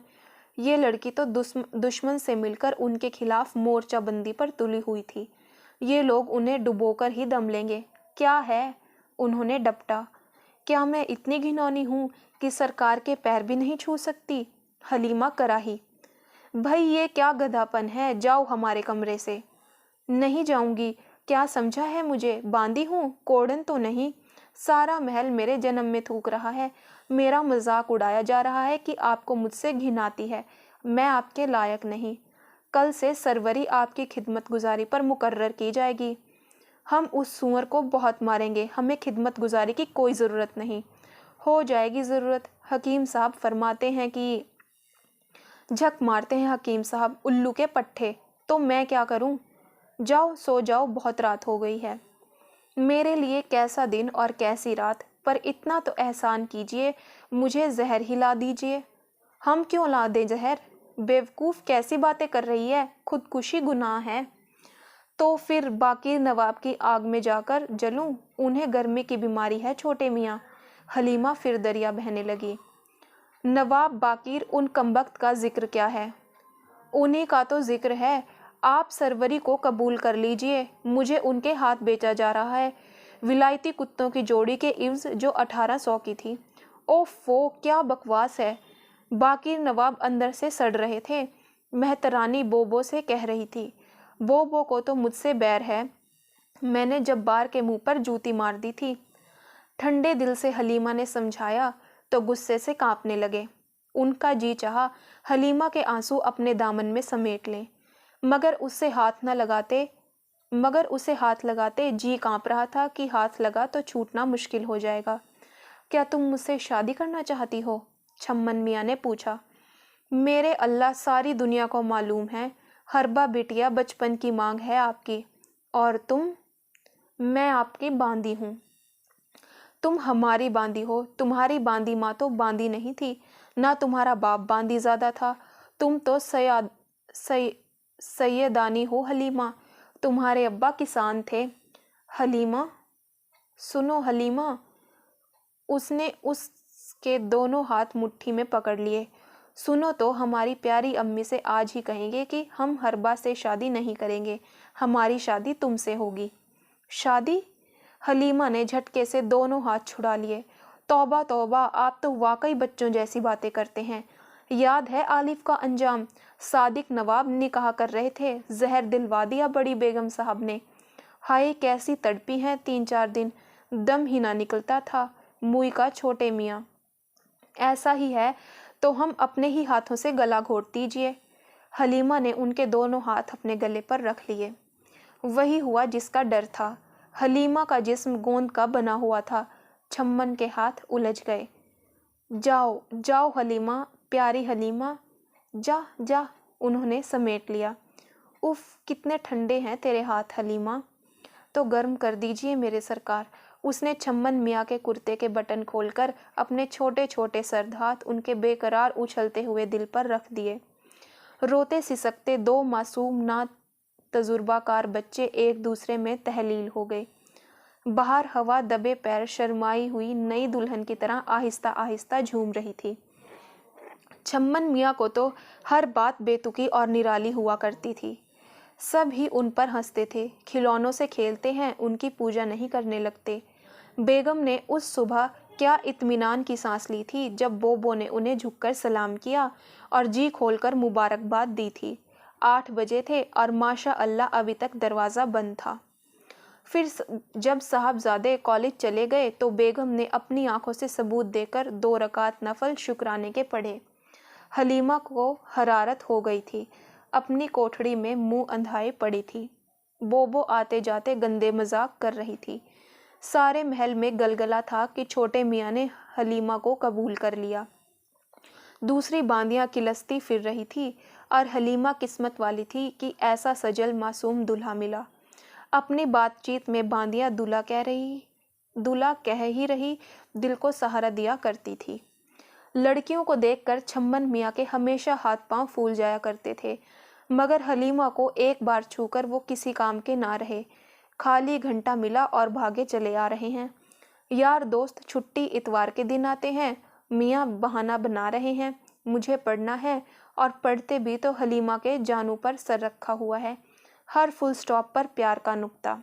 S1: ये लड़की तो दुश्मन से मिलकर उनके खिलाफ मोर्चाबंदी पर तुली हुई थी। ये लोग उन्हें डुबोकर ही दम लेंगे। क्या है? उन्होंने डपटा। क्या मैं इतनी घिनौनी हूँ कि सरकार के पैर भी नहीं छू सकती? हलीमा कराही। भाई ये क्या गधापन है, जाओ हमारे कमरे से। नहीं जाऊंगी। क्या समझा है मुझे? बांदी हूँ, कोड़न तो नहीं। सारा महल मेरे जन्म में थूक रहा है। मेरा मजाक उड़ाया जा रहा है कि आपको मुझसे घिन आती है। मैं आपके लायक नहीं। कल से सरवरी आपकी खिदमत गुजारी पर मुकर्रर की जाएगी। हम उस सूअर को बहुत मारेंगे। हमें खिदमत गुजारी की कोई ज़रूरत नहीं। हो जाएगी ज़रूरत। हकीम साहब फरमाते हैं कि झक मारते हैं हकीम साहब, उल्लू के पट्टे। तो मैं क्या करूं? जाओ सो जाओ, बहुत रात हो गई है। मेरे लिए कैसा दिन और कैसी रात, पर इतना तो एहसान कीजिए, मुझे जहर ही ला दीजिए। हम क्यों ला दें जहर? बेवकूफ़ कैसी बातें कर रही है, खुदकुशी गुनाह है। तो फिर बाकी नवाब की आग में जाकर जलूं? उन्हें गर्मी की बीमारी है छोटे मियाँ। हलीमा फिर दरिया बहने लगी। नवाब बाकीर उन कमबख्त का जिक्र क्या है? उन्हीं का तो जिक्र है। आप सरवरी को कबूल कर लीजिए। मुझे उनके हाथ बेचा जा रहा है, विलायती कुत्तों की जोड़ी के इव्ज़ जो 1800 की थी। ओफो, क्या बकवास है। बाकीर नवाब अंदर से सड़ रहे थे। मेहतरानी बोबो से कह रही थी, बोबो को तो मुझसे बैर है। मैंने जब्बार के मुंह पर जूती मार दी थी। ठंडे दिल से हलीमा ने समझाया तो गुस्से से कांपने लगे। उनका जी चाहा हलीमा के आंसू अपने दामन में समेट लें, मगर उसे हाथ लगाते जी कांप रहा था कि हाथ लगा तो छूटना मुश्किल हो जाएगा। क्या तुम मुझसे शादी करना चाहती हो? छम्मन मियाँ ने पूछा। मेरे अल्लाह, सारी दुनिया को मालूम है। हरबा बिटिया बचपन की मांग है आपकी। और तुम? मैं आपकी बांदी हूँ। तुम हमारी बांदी हो। तुम्हारी बांदी माँ तो बांदी नहीं थी, ना तुम्हारा बाप बांदी ज़्यादा था। तुम तो सैयदानी हो हलीमा। तुम्हारे अब्बा किसान थे। हलीमा, सुनो हलीमा। उसने उसके दोनों हाथ मुट्ठी में पकड़ लिए। सुनो तो, हमारी प्यारी अम्मी से आज ही कहेंगे कि हम हरबा से शादी नहीं करेंगे। हमारी शादी तुमसे होगी। शादी? हलीमा ने झटके से दोनों हाथ छुड़ा लिए। तौबा तौबा, आप तो वाकई बच्चों जैसी बातें करते हैं। याद है आलिफ का अंजाम? सादिक नवाब निकाह कर रहे थे, जहर दिलवा दिया बड़ी बेगम साहब ने। हाय कैसी तड़पी हैं 3-4 दिन, दम ही ना निकलता था। मुई का छोटे मियाँ। ऐसा ही है तो हम अपने ही हाथों से गला घोट दीजिए। हलीमा ने उनके दोनों हाथ अपने गले पर रख लिए। वही हुआ जिसका डर था। हलीमा का जिस्म गोंद का बना हुआ था। छम्मन के हाथ उलझ गए। जाओ जाओ हलीमा, प्यारी हलीमा, जा जा। انہوں نے سمیٹ لیا۔ اف کتنے ٹھنڈے ہیں تیرے ہاتھ حلیمہ۔ تو گرم کر دیجئے میرے سرکار۔ اس نے چھمن میاں کے کرتے کے بٹن کھول کر اپنے چھوٹے چھوٹے سرد ہاتھ ان کے بے قرار اچھلتے ہوئے دل پر رکھ دیے۔ روتے سسکتے دو معصوم نا تجربہ کار بچے ایک دوسرے میں تحلیل ہو گئے۔ باہر ہوا دبے پیر شرمائی ہوئی نئی دلہن کی طرح آہستہ آہستہ جھوم رہی تھی۔ چھمن میاں کو تو ہر بات بے تکی اور نرالی ہوا کرتی تھی۔ سب ہی ان پر ہنستے تھے۔ کھلونوں سے کھیلتے ہیں، ان کی پوجا نہیں کرنے لگتے۔ بیگم نے اس صبح کیا اطمینان کی سانس لی تھی جب بوبو نے انہیں جھک کر سلام کیا اور جی کھول کر مبارکباد دی تھی۔ 8 بجے تھے اور ماشاء اللہ ابھی تک دروازہ بند تھا۔ پھر جب صاحبزادے کالج چلے گئے تو بیگم نے اپنی آنکھوں سے ثبوت دے کر 2 رکعت نفل شکرانے کے پڑھے۔ حلیمہ کو حرارت ہو گئی تھی، اپنی کوٹھڑی میں منہ اندھائے پڑی تھی۔ بوبو آتے جاتے گندے مذاق کر رہی تھی۔ سارے محل میں گلگلا تھا کہ چھوٹے میاں نے حلیمہ کو قبول کر لیا۔ دوسری باندیاں کلستی پھر رہی تھی اور حلیمہ قسمت والی تھی کہ ایسا سجل معصوم دلہا ملا۔ اپنی بات چیت میں باندیاں دلہا کہہ ہی رہی دل کو سہارا دیا کرتی تھی۔ لڑکیوں کو دیکھ کر چھمن میاں کے ہمیشہ ہاتھ پاؤں پھول جایا کرتے تھے، مگر حلیمہ کو ایک بار چھو کر وہ کسی کام کے نہ رہے۔ خالی گھنٹہ ملا اور بھاگے چلے آ رہے ہیں۔ یار دوست چھٹی اتوار کے دن آتے ہیں، میاں بہانہ بنا رہے ہیں مجھے پڑھنا ہے، اور پڑھتے بھی تو حلیمہ کے جانوں پر سر رکھا ہوا ہے، ہر فل سٹاپ پر پیار کا نقطہ۔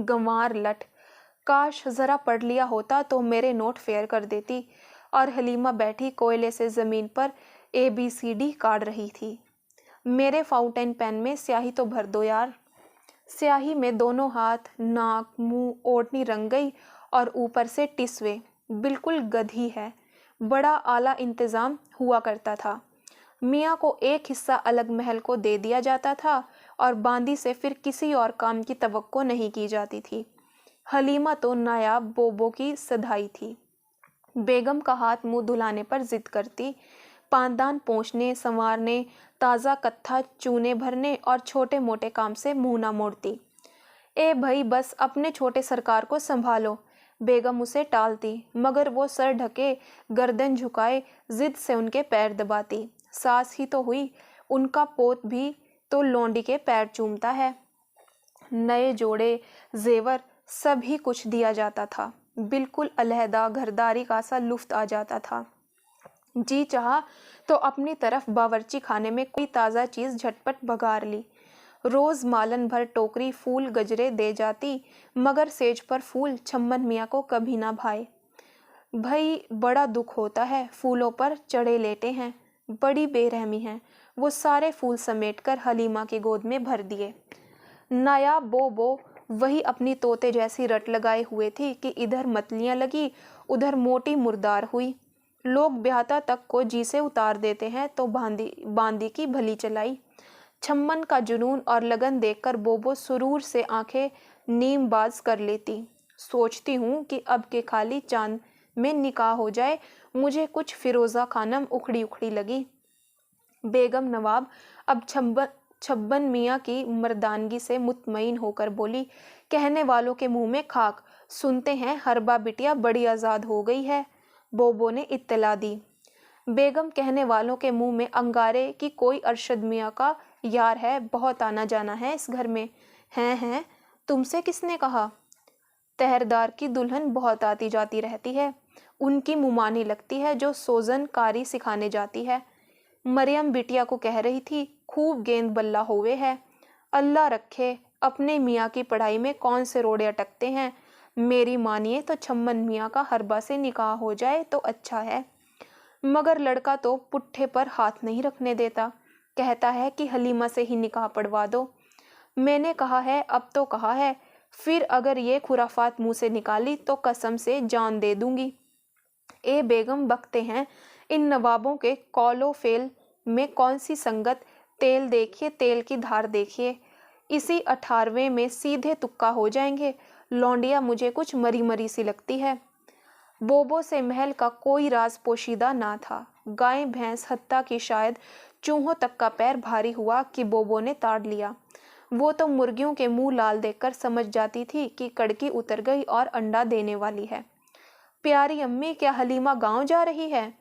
S1: گنوار لٹ، کاش ذرا پڑھ لیا ہوتا تو میرے نوٹ فیئر کر دیتی۔ اور حلیمہ بیٹھی کوئلے سے زمین پر ABCD کاٹ رہی تھی۔ میرے فاؤنٹین پین میں سیاہی تو بھر دو یار۔ سیاہی میں دونوں ہاتھ، ناک، منہ، اوڑھنی رنگ گئی اور اوپر سے ٹسوے، بالکل گدھی ہے۔ بڑا اعلیٰ انتظام ہوا کرتا تھا۔ میاں کو ایک حصہ الگ محل کو دے دیا جاتا تھا اور باندی سے پھر کسی اور کام کی توقع نہیں کی جاتی تھی۔ حلیمہ تو نایاب بوبو کی سدھائی تھی۔ بیگم کا ہاتھ منہ دھلانے پر ضد کرتی، پاندان پونچھنے، سنوارنے، تازہ کتھا چونے بھرنے اور چھوٹے موٹے کام سے منہ نہ موڑتی۔ اے بھائی بس اپنے چھوٹے سرکار کو سنبھالو، بیگم اسے ٹالتی، مگر وہ سر ڈھکے گردن جھکائے ضد سے ان کے پیر دباتی۔ ساس ہی تو ہوئی، ان کا پوت بھی تو لونڈی کے پیر چومتا ہے۔ نئے جوڑے، زیور، سب ہی کچھ دیا جاتا تھا۔ بالکل علیحدہ گھرداری کا سا لطف آ جاتا تھا۔ جی چاہا تو اپنی طرف باورچی خانے میں کوئی تازہ چیز جھٹ پٹ بگار لی۔ روز مالن بھر ٹوکری پھول گجرے دے جاتی، مگر سیج پر پھول چھمن میاں کو کبھی نہ بھائے۔ بھائی بڑا دکھ ہوتا ہے، پھولوں پر چڑھے لیٹے ہیں، بڑی بے رحمی ہے۔ وہ سارے پھول سمیٹ کر حلیمہ کی گود میں بھر دیے۔ نایاب بوبو وہی اپنی طوطے جیسی رٹ لگائے ہوئے تھی کہ ادھر متلیاں لگی، ادھر موٹی مردار ہوئی۔ لوگ بیہتا تک کو جی سے اتار دیتے ہیں تو باندی کی بھلی چلائی۔ چھمن کا جنون اور لگن دیکھ کر بوبو سرور سے آنکھیں نیم باز کر لیتی۔ سوچتی ہوں کہ اب کے خالی چاند میں نکاح ہو جائے، مجھے کچھ فیروزہ خانم اکھڑی لگی۔ بیگم نواب اب چھبن میاں کی مردانگی سے مطمئن ہو کر بولی، کہنے والوں کے منہ میں خاک، سنتے ہیں حربہ بٹیا بڑی آزاد ہو گئی ہے۔ بوبو نے اطلاع دی۔ بیگم کہنے والوں کے منہ میں انگارے کہ کوئی ارشد میاں کا یار ہے، بہت آنا جانا ہے اس گھر میں۔ ہیں تم سے کس نے کہا؟ تہردار کی دلہن بہت آتی جاتی رہتی ہے، ان کی ممانی لگتی ہے جو سوزن کاری سکھانے جاتی ہے۔ مریم بٹیا کو کہہ رہی تھی خوب گیند بلہ ہوئے ہے۔ اللہ رکھے اپنے میاں کی پڑھائی میں کون سے روڑے اٹکتے ہیں۔ میری مانیے تو چھمن میاں کا حربہ سے نکاح ہو جائے تو اچھا ہے، مگر لڑکا تو پٹھے پر ہاتھ نہیں رکھنے دیتا، کہتا ہے کہ حلیمہ سے ہی نکاح پڑھوا دو۔ میں نے کہا ہے، اب تو کہا ہے، پھر اگر یہ خرافات منہ سے نکالی تو قسم سے جان دے دوں گی۔ اے بیگم بکتے ہیں، ان نوابوں کے قول و فعل میں کون سی سنگت، تیل دیکھیے تیل کی دھار دیکھیے، اسی 18ویں میں سیدھے تکا ہو جائیں گے۔ لونڈیا مجھے کچھ مری سی لگتی ہے۔ बोबो से महल का कोई राज पोशीदा ना था। गाय भैंस हत्ता कि शायद चूहों तक का पैर भारी हुआ कि बोबो ने ताड़ लिया। वो तो मुर्गियों के मुंह लाल देखकर समझ जाती थी कि कड़की उतर गई और अंडा देने वाली है। प्यारी अम्मी, क्या हलीमा गांव जा रही है?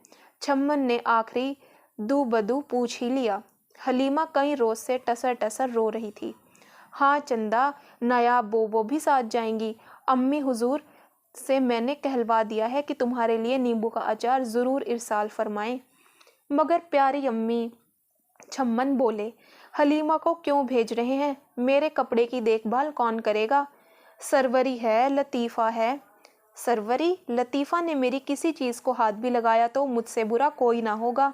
S1: छम्मन ने आखिरी दू बदू पूछ ही लिया। हलीमा कई रोज से टसर टसर रो रही थी। हाँ चंदा, नायाब बोबो भी साथ जाएंगी। अम्मी हुजूर से मैंने कहलवा दिया है कि तुम्हारे लिए नींबू का अचार जरूर इरसाल फरमाएं। मगर प्यारी अम्मी, छम्मन बोले, हलीमा को क्यों भेज रहे हैं? मेरे कपड़े की देखभाल कौन करेगा? सरवरी है, लतीफ़ा है। सरवरी? लतीफ़ा ने मेरी किसी चीज़ को हाथ भी लगाया तो मुझसे बुरा कोई ना होगा।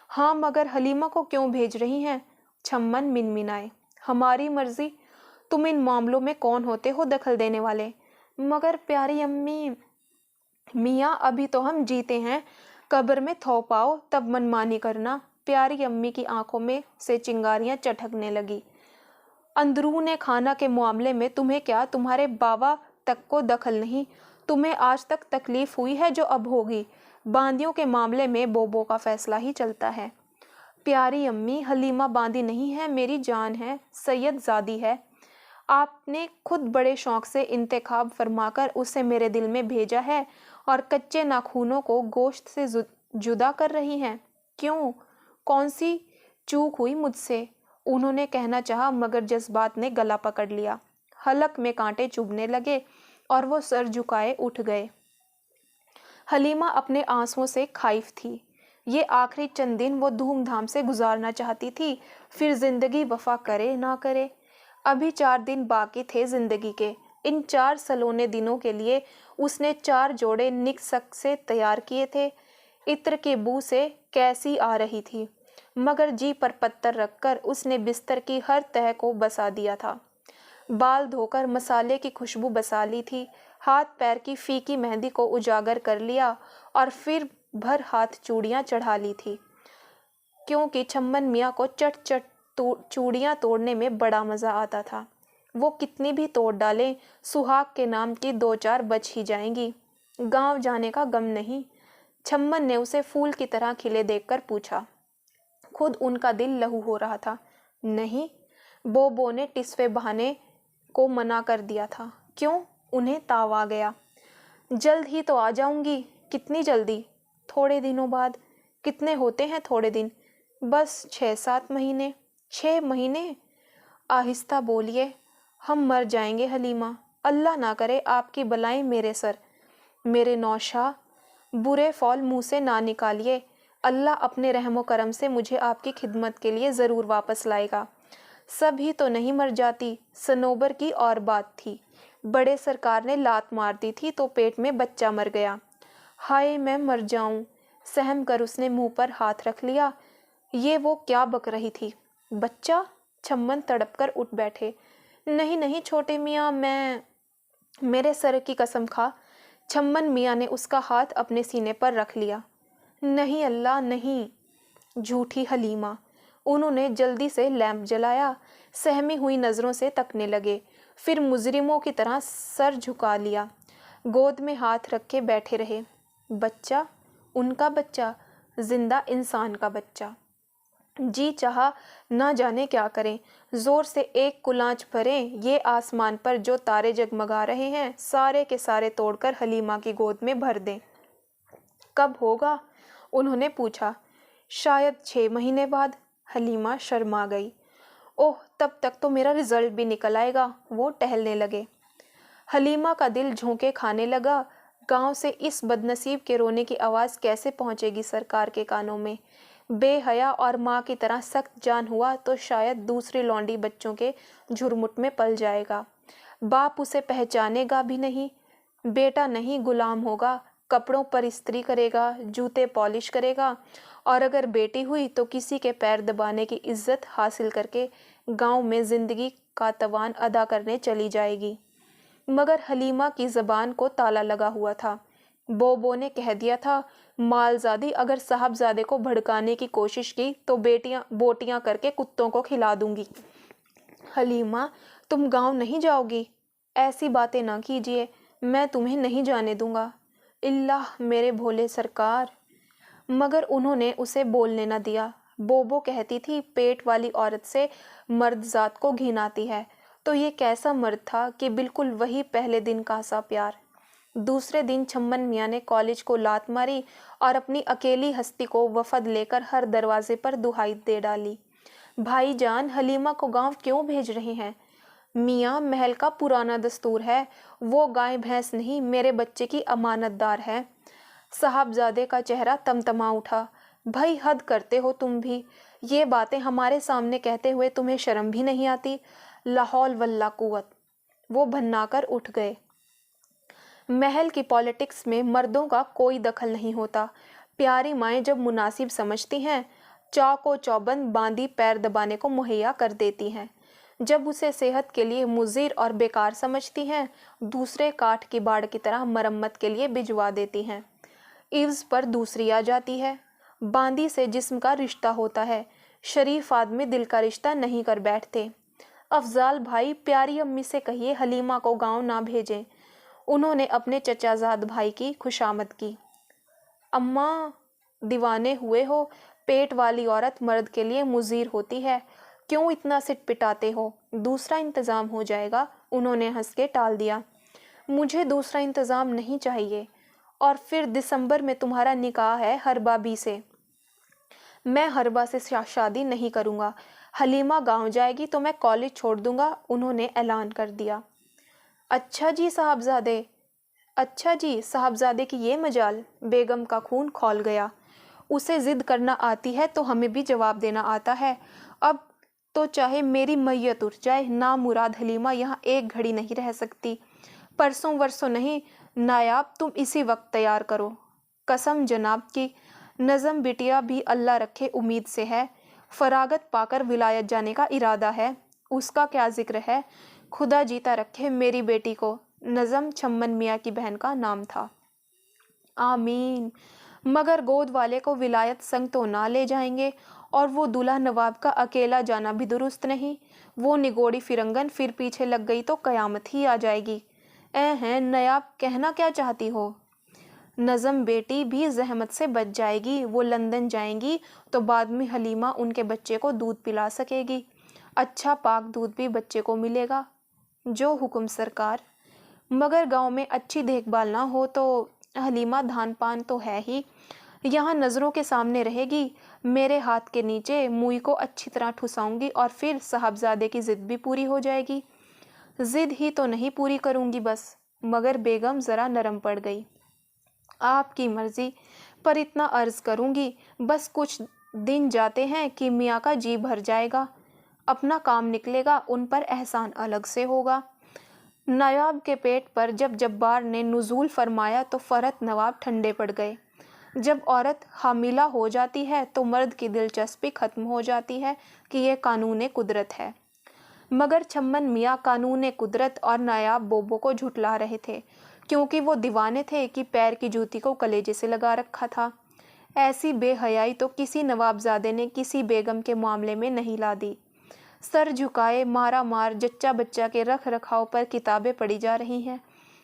S1: हाँ, मगर हलीमा को क्यों भेज रही हैं? छम्मन मिनमिनाए। हमारी मर्जी। तुम इन मामलों में कौन होते हो दखल देने वाले? मगर प्यारी अम्मी, मियाँ अभी तो हम जीते हैं, कब्र में थो पाओ तब मनमानी करना। प्यारी अम्मी की आंखों में से चिंगारियां चटकने लगी। अंदरूने खाना के मामले में तुम्हें क्या, तुम्हारे बाबा तक को दखल नहीं। तुम्हें आज तक तकलीफ हुई है जो अब होगी। बांदियों के मामले में बोबो का फैसला ही चलता है। प्यारी अम्मी, हलीमा बांदी नहीं है, मेरी जान है, सैयद ज़ादी है। आपने खुद बड़े शौक से इंतखाब फरमाकर उसे मेरे दिल में भेजा है और कच्चे नाखूनों को गोश्त से जुदा कर रही हैं। क्यों? कौन सी चूक हुई मुझसे? उन्होंने कहना चाहा मगर जज्बात ने गला पकड़ लिया। हलक में कांटे चुभने लगे और वो सर झुकाए उठ गए। हलीमा अपने आंसुओं से खाइफ थी। ये आखिरी चंद दिन वो धूमधाम से गुजारना चाहती थी, फिर जिंदगी वफा करे ना करे। अभी 4 दिन बाकी थे जिंदगी के। इन 4 सलोने दिनों के लिए उसने 4 जोड़े निकसक से तैयार किए थे। इत्र की बू से कैसी आ रही थी, मगर जी पर पत्थर रखकर उसने बिस्तर की हर तह को बसा दिया था। बाल धोकर मसाले की खुशबू बसा ली थी। हाथ पैर की फीकी मेहंदी को उजागर कर लिया और फिर भर हाथ चूड़ियाँ चढ़ा ली थी, क्योंकि छम्मन मियाँ को चट चट चूड़ियाँ तोड़ने में बड़ा मज़ा आता था। वो कितनी भी तोड़ डालें, सुहाग के नाम की 2-4 बच ही जाएंगी। गांव जाने का गम नहीं। छम्मन ने उसे फूल की तरह खिले देखकर पूछा। खुद उनका दिल लहू हो रहा था। नहीं, बोबो ने टिस्वे बहाने को मना कर दिया था। क्यों? उन्हें ताव आ गया। जल्द ही तो आ जाऊंगी। कितनी जल्दी? थोड़े दिनों बाद। कितने होते हैं थोड़े दिन? बस 6-7 महीने। 6 महीने? आहिस्ता बोलिए। हम मर जाएंगे हलीमा। अल्लाह ना करे आपकी बलाएं मेरे सर। मेरे नौशाह, बुरे फौल मुंह से ना निकालिए। अल्लाह अपने रहमो करम से मुझे आपकी खिदमत के लिए ज़रूर वापस लाएगा। सब ही तो नहीं मर जाती। सनोबर की और बात थी। बड़े सरकार ने लात मार दी थी तो पेट में बच्चा मर गया। हाय मैं मर जाऊं। सहम कर उसने मुंह पर हाथ रख लिया। ये वो क्या बक रही थी? बच्चा? छम्मन तड़प कर उठ बैठे। नहीं नहीं छोटे मियाँ, मेरे सर की कसम खा। छम्मन मियाँ ने उसका हाथ अपने सीने पर रख लिया। नहीं अल्लाह नहीं। झूठी हलीमा। उन्होंने जल्दी से लैंप जलाया। सहमी हुई नज़रों से तकने लगे, फिर मुजरिमों की तरह सर झुका लिया। गोद में हाथ रख के बैठे रहे। बच्चा? उनका बच्चा, जिंदा इंसान का बच्चा। जी चाहा ना जाने क्या करें। जोर से एक कुलांच भरें, ये आसमान पर जो तारे जगमगा रहे हैं सारे के सारे तोड़कर हलीमा की गोद में भर दें। कब होगा? उन्होंने पूछा। शायद 6 महीने बाद। हलीमा शर्मा गई। ओह, तब तक तो मेरा रिजल्ट भी निकल आएगा। वो टहलने लगे। हलीमा का दिल झोंके खाने लगा। गांव से इस बदनसीब के रोने की आवाज़ कैसे पहुंचेगी सरकार के कानों में? बेहया और माँ की तरह सख्त जान हुआ तो शायद दूसरी लौंडी बच्चों के झुरमुट में पल जाएगा। बाप उसे पहचानेगा भी नहीं। बेटा नहीं, गुलाम होगा। कपड़ों पर इस्त्री करेगा, जूते पॉलिश करेगा, और अगर बेटी हुई तो किसी के पैर दबाने की इज्जत हासिल करके गांव में जिंदगी का तवान अदा करने चली जाएगी। मगर हलीमा की ज़बान को ताला लगा हुआ था। बोबो ने कह दिया था, मालजादी अगर साहबजादे को भड़काने की कोशिश की तो बोटियां करके कुत्तों को खिला दूंगी। हलीमा, तुम गांव नहीं जाओगी? ऐसी बातें ना कीजिए, मैं तुम्हें नहीं जाने दूंगा। اللہ میرے بھولے سرکار، مگر انہوں نے اسے بولنے نہ دیا۔ بوبو کہتی تھی پیٹ والی عورت سے مرد ذات کو گھن آتی ہے، تو یہ کیسا مرد تھا کہ بالکل وہی پہلے دن کا سا پیار۔ دوسرے دن چھمن میاں نے کالج کو لات ماری اور اپنی اکیلی ہستی کو وفد لے کر ہر دروازے پر دہائی دے ڈالی، بھائی جان حلیمہ کو گاؤں کیوں بھیج رہے ہیں؟ میاں محل کا پرانا دستور ہے، وہ گائے بھینس نہیں میرے بچے کی امانت دار ہے۔ صاحبزادے کا چہرہ تمتما اٹھا، بھائی حد کرتے ہو تم بھی، یہ باتیں ہمارے سامنے کہتے ہوئے تمہیں شرم بھی نہیں آتی؟ لا حول ولا قوت۔ وہ بھنا کر اٹھ گئے۔ محل کی پالیٹکس میں مردوں کا کوئی دخل نہیں ہوتا۔ پیاری مائیں جب مناسب سمجھتی ہیں چاق و چوبند باندھی پیر دبانے کو مہیا کر دیتی ہیں، جب اسے صحت کے لیے مضر اور بیکار سمجھتی ہیں دوسرے کاٹھ کی باڑ کی طرح مرمت کے لیے بھجوا دیتی ہیں۔ عوض پر دوسری آ جاتی ہے۔ باندھی سے جسم کا رشتہ ہوتا ہے، شریف آدمی دل کا رشتہ نہیں کر بیٹھتے۔ افضال بھائی پیاری امی سے کہیے حلیمہ کو گاؤں نہ بھیجیں۔ انہوں نے اپنے چچا زاد بھائی کی خوشامد کی۔ اماں دیوانے ہوئے ہو، پیٹ والی عورت مرد کے لیے مضر ہوتی ہے، کیوں اتنا سٹ پٹاتے ہو؟ دوسرا انتظام ہو جائے گا، انہوں نے ہنس کے ٹال دیا۔ مجھے دوسرا انتظام نہیں چاہیے، اور پھر دسمبر میں تمہارا نکاح ہے ہربا بی سے۔ میں ہربا سے شادی نہیں کروں گا۔ حلیمہ گاؤں جائے گی تو میں کالج چھوڑ دوں گا، انہوں نے اعلان کر دیا۔ اچھا جی صاحبزادے کی یہ مجال؟ بیگم کا خون کھول گیا۔ اسے ضد کرنا آتی ہے تو ہمیں بھی جواب دینا آتا ہے۔ اب تو چاہے میری میت اٹھ جائے، نامراد حلیمہ یہاں ایک گھڑی نہیں رہ سکتی۔ پرسوں ورسوں نہیں، نایاب تم اسی وقت تیار کرو۔ قسم جناب کی، نظم بٹیا بھی اللہ رکھے امید سے ہے، فراغت پا کر ولایت جانے کا ارادہ ہے۔ اس کا کیا ذکر ہے، خدا جیتا رکھے میری بیٹی کو۔ نظم چھمن میاں کی بہن کا نام تھا۔ آمین۔ مگر گود والے کو ولایت سنگ تو نہ لے جائیں گے، اور وہ دولہا نواب کا اکیلا جانا بھی درست نہیں۔ وہ نگوڑی فرنگن پھر پیچھے لگ گئی تو قیامت ہی آ جائے گی۔ اے ہیں نیاب، کہنا کیا چاہتی ہو؟ نظم بیٹی بھی زحمت سے بچ جائے گی، وہ لندن جائیں گی تو بعد میں حلیمہ ان کے بچے کو دودھ پلا سکے گی، اچھا پاک دودھ بھی بچے کو ملے گا۔ جو حکم سرکار۔ مگر گاؤں میں اچھی دیکھ بھال نہ ہو تو حلیمہ دھان پان تو ہے ہی، یہاں نظروں کے سامنے رہے گی، میرے ہاتھ کے نیچے موئی کو اچھی طرح ٹھساؤں گی اور پھر صاحبزادے کی ضد بھی پوری ہو جائے گی۔ ضد ہی تو نہیں پوری کروں گی بس۔ مگر بیگم ذرا نرم پڑ گئی۔ آپ کی مرضی، پر اتنا عرض کروں گی، بس کچھ دن جاتے ہیں کہ میاں کا جی بھر جائے گا، اپنا کام نکلے گا، ان پر احسان الگ سے ہوگا۔ نواب کے پیٹ پر جب جبار نے نزول فرمایا تو فرحت نواب ٹھنڈے پڑ گئے۔ جب عورت حاملہ ہو جاتی ہے تو مرد کی دلچسپی ختم ہو جاتی ہے کہ یہ قانون قدرت ہے۔ مگر چھمن میاں قانون قدرت اور نایاب بوبو کو جھٹلا رہے تھے، کیونکہ وہ دیوانے تھے کہ پیر کی جوتی کو کلیجے سے لگا رکھا تھا۔ ایسی بے حیائی تو کسی نوابزادے نے کسی بیگم کے معاملے میں نہیں لا دی۔ سر جھکائے مارا مار جچہ بچہ کے رکھ رکھاؤ پر کتابیں پڑھی جا رہی ہیں،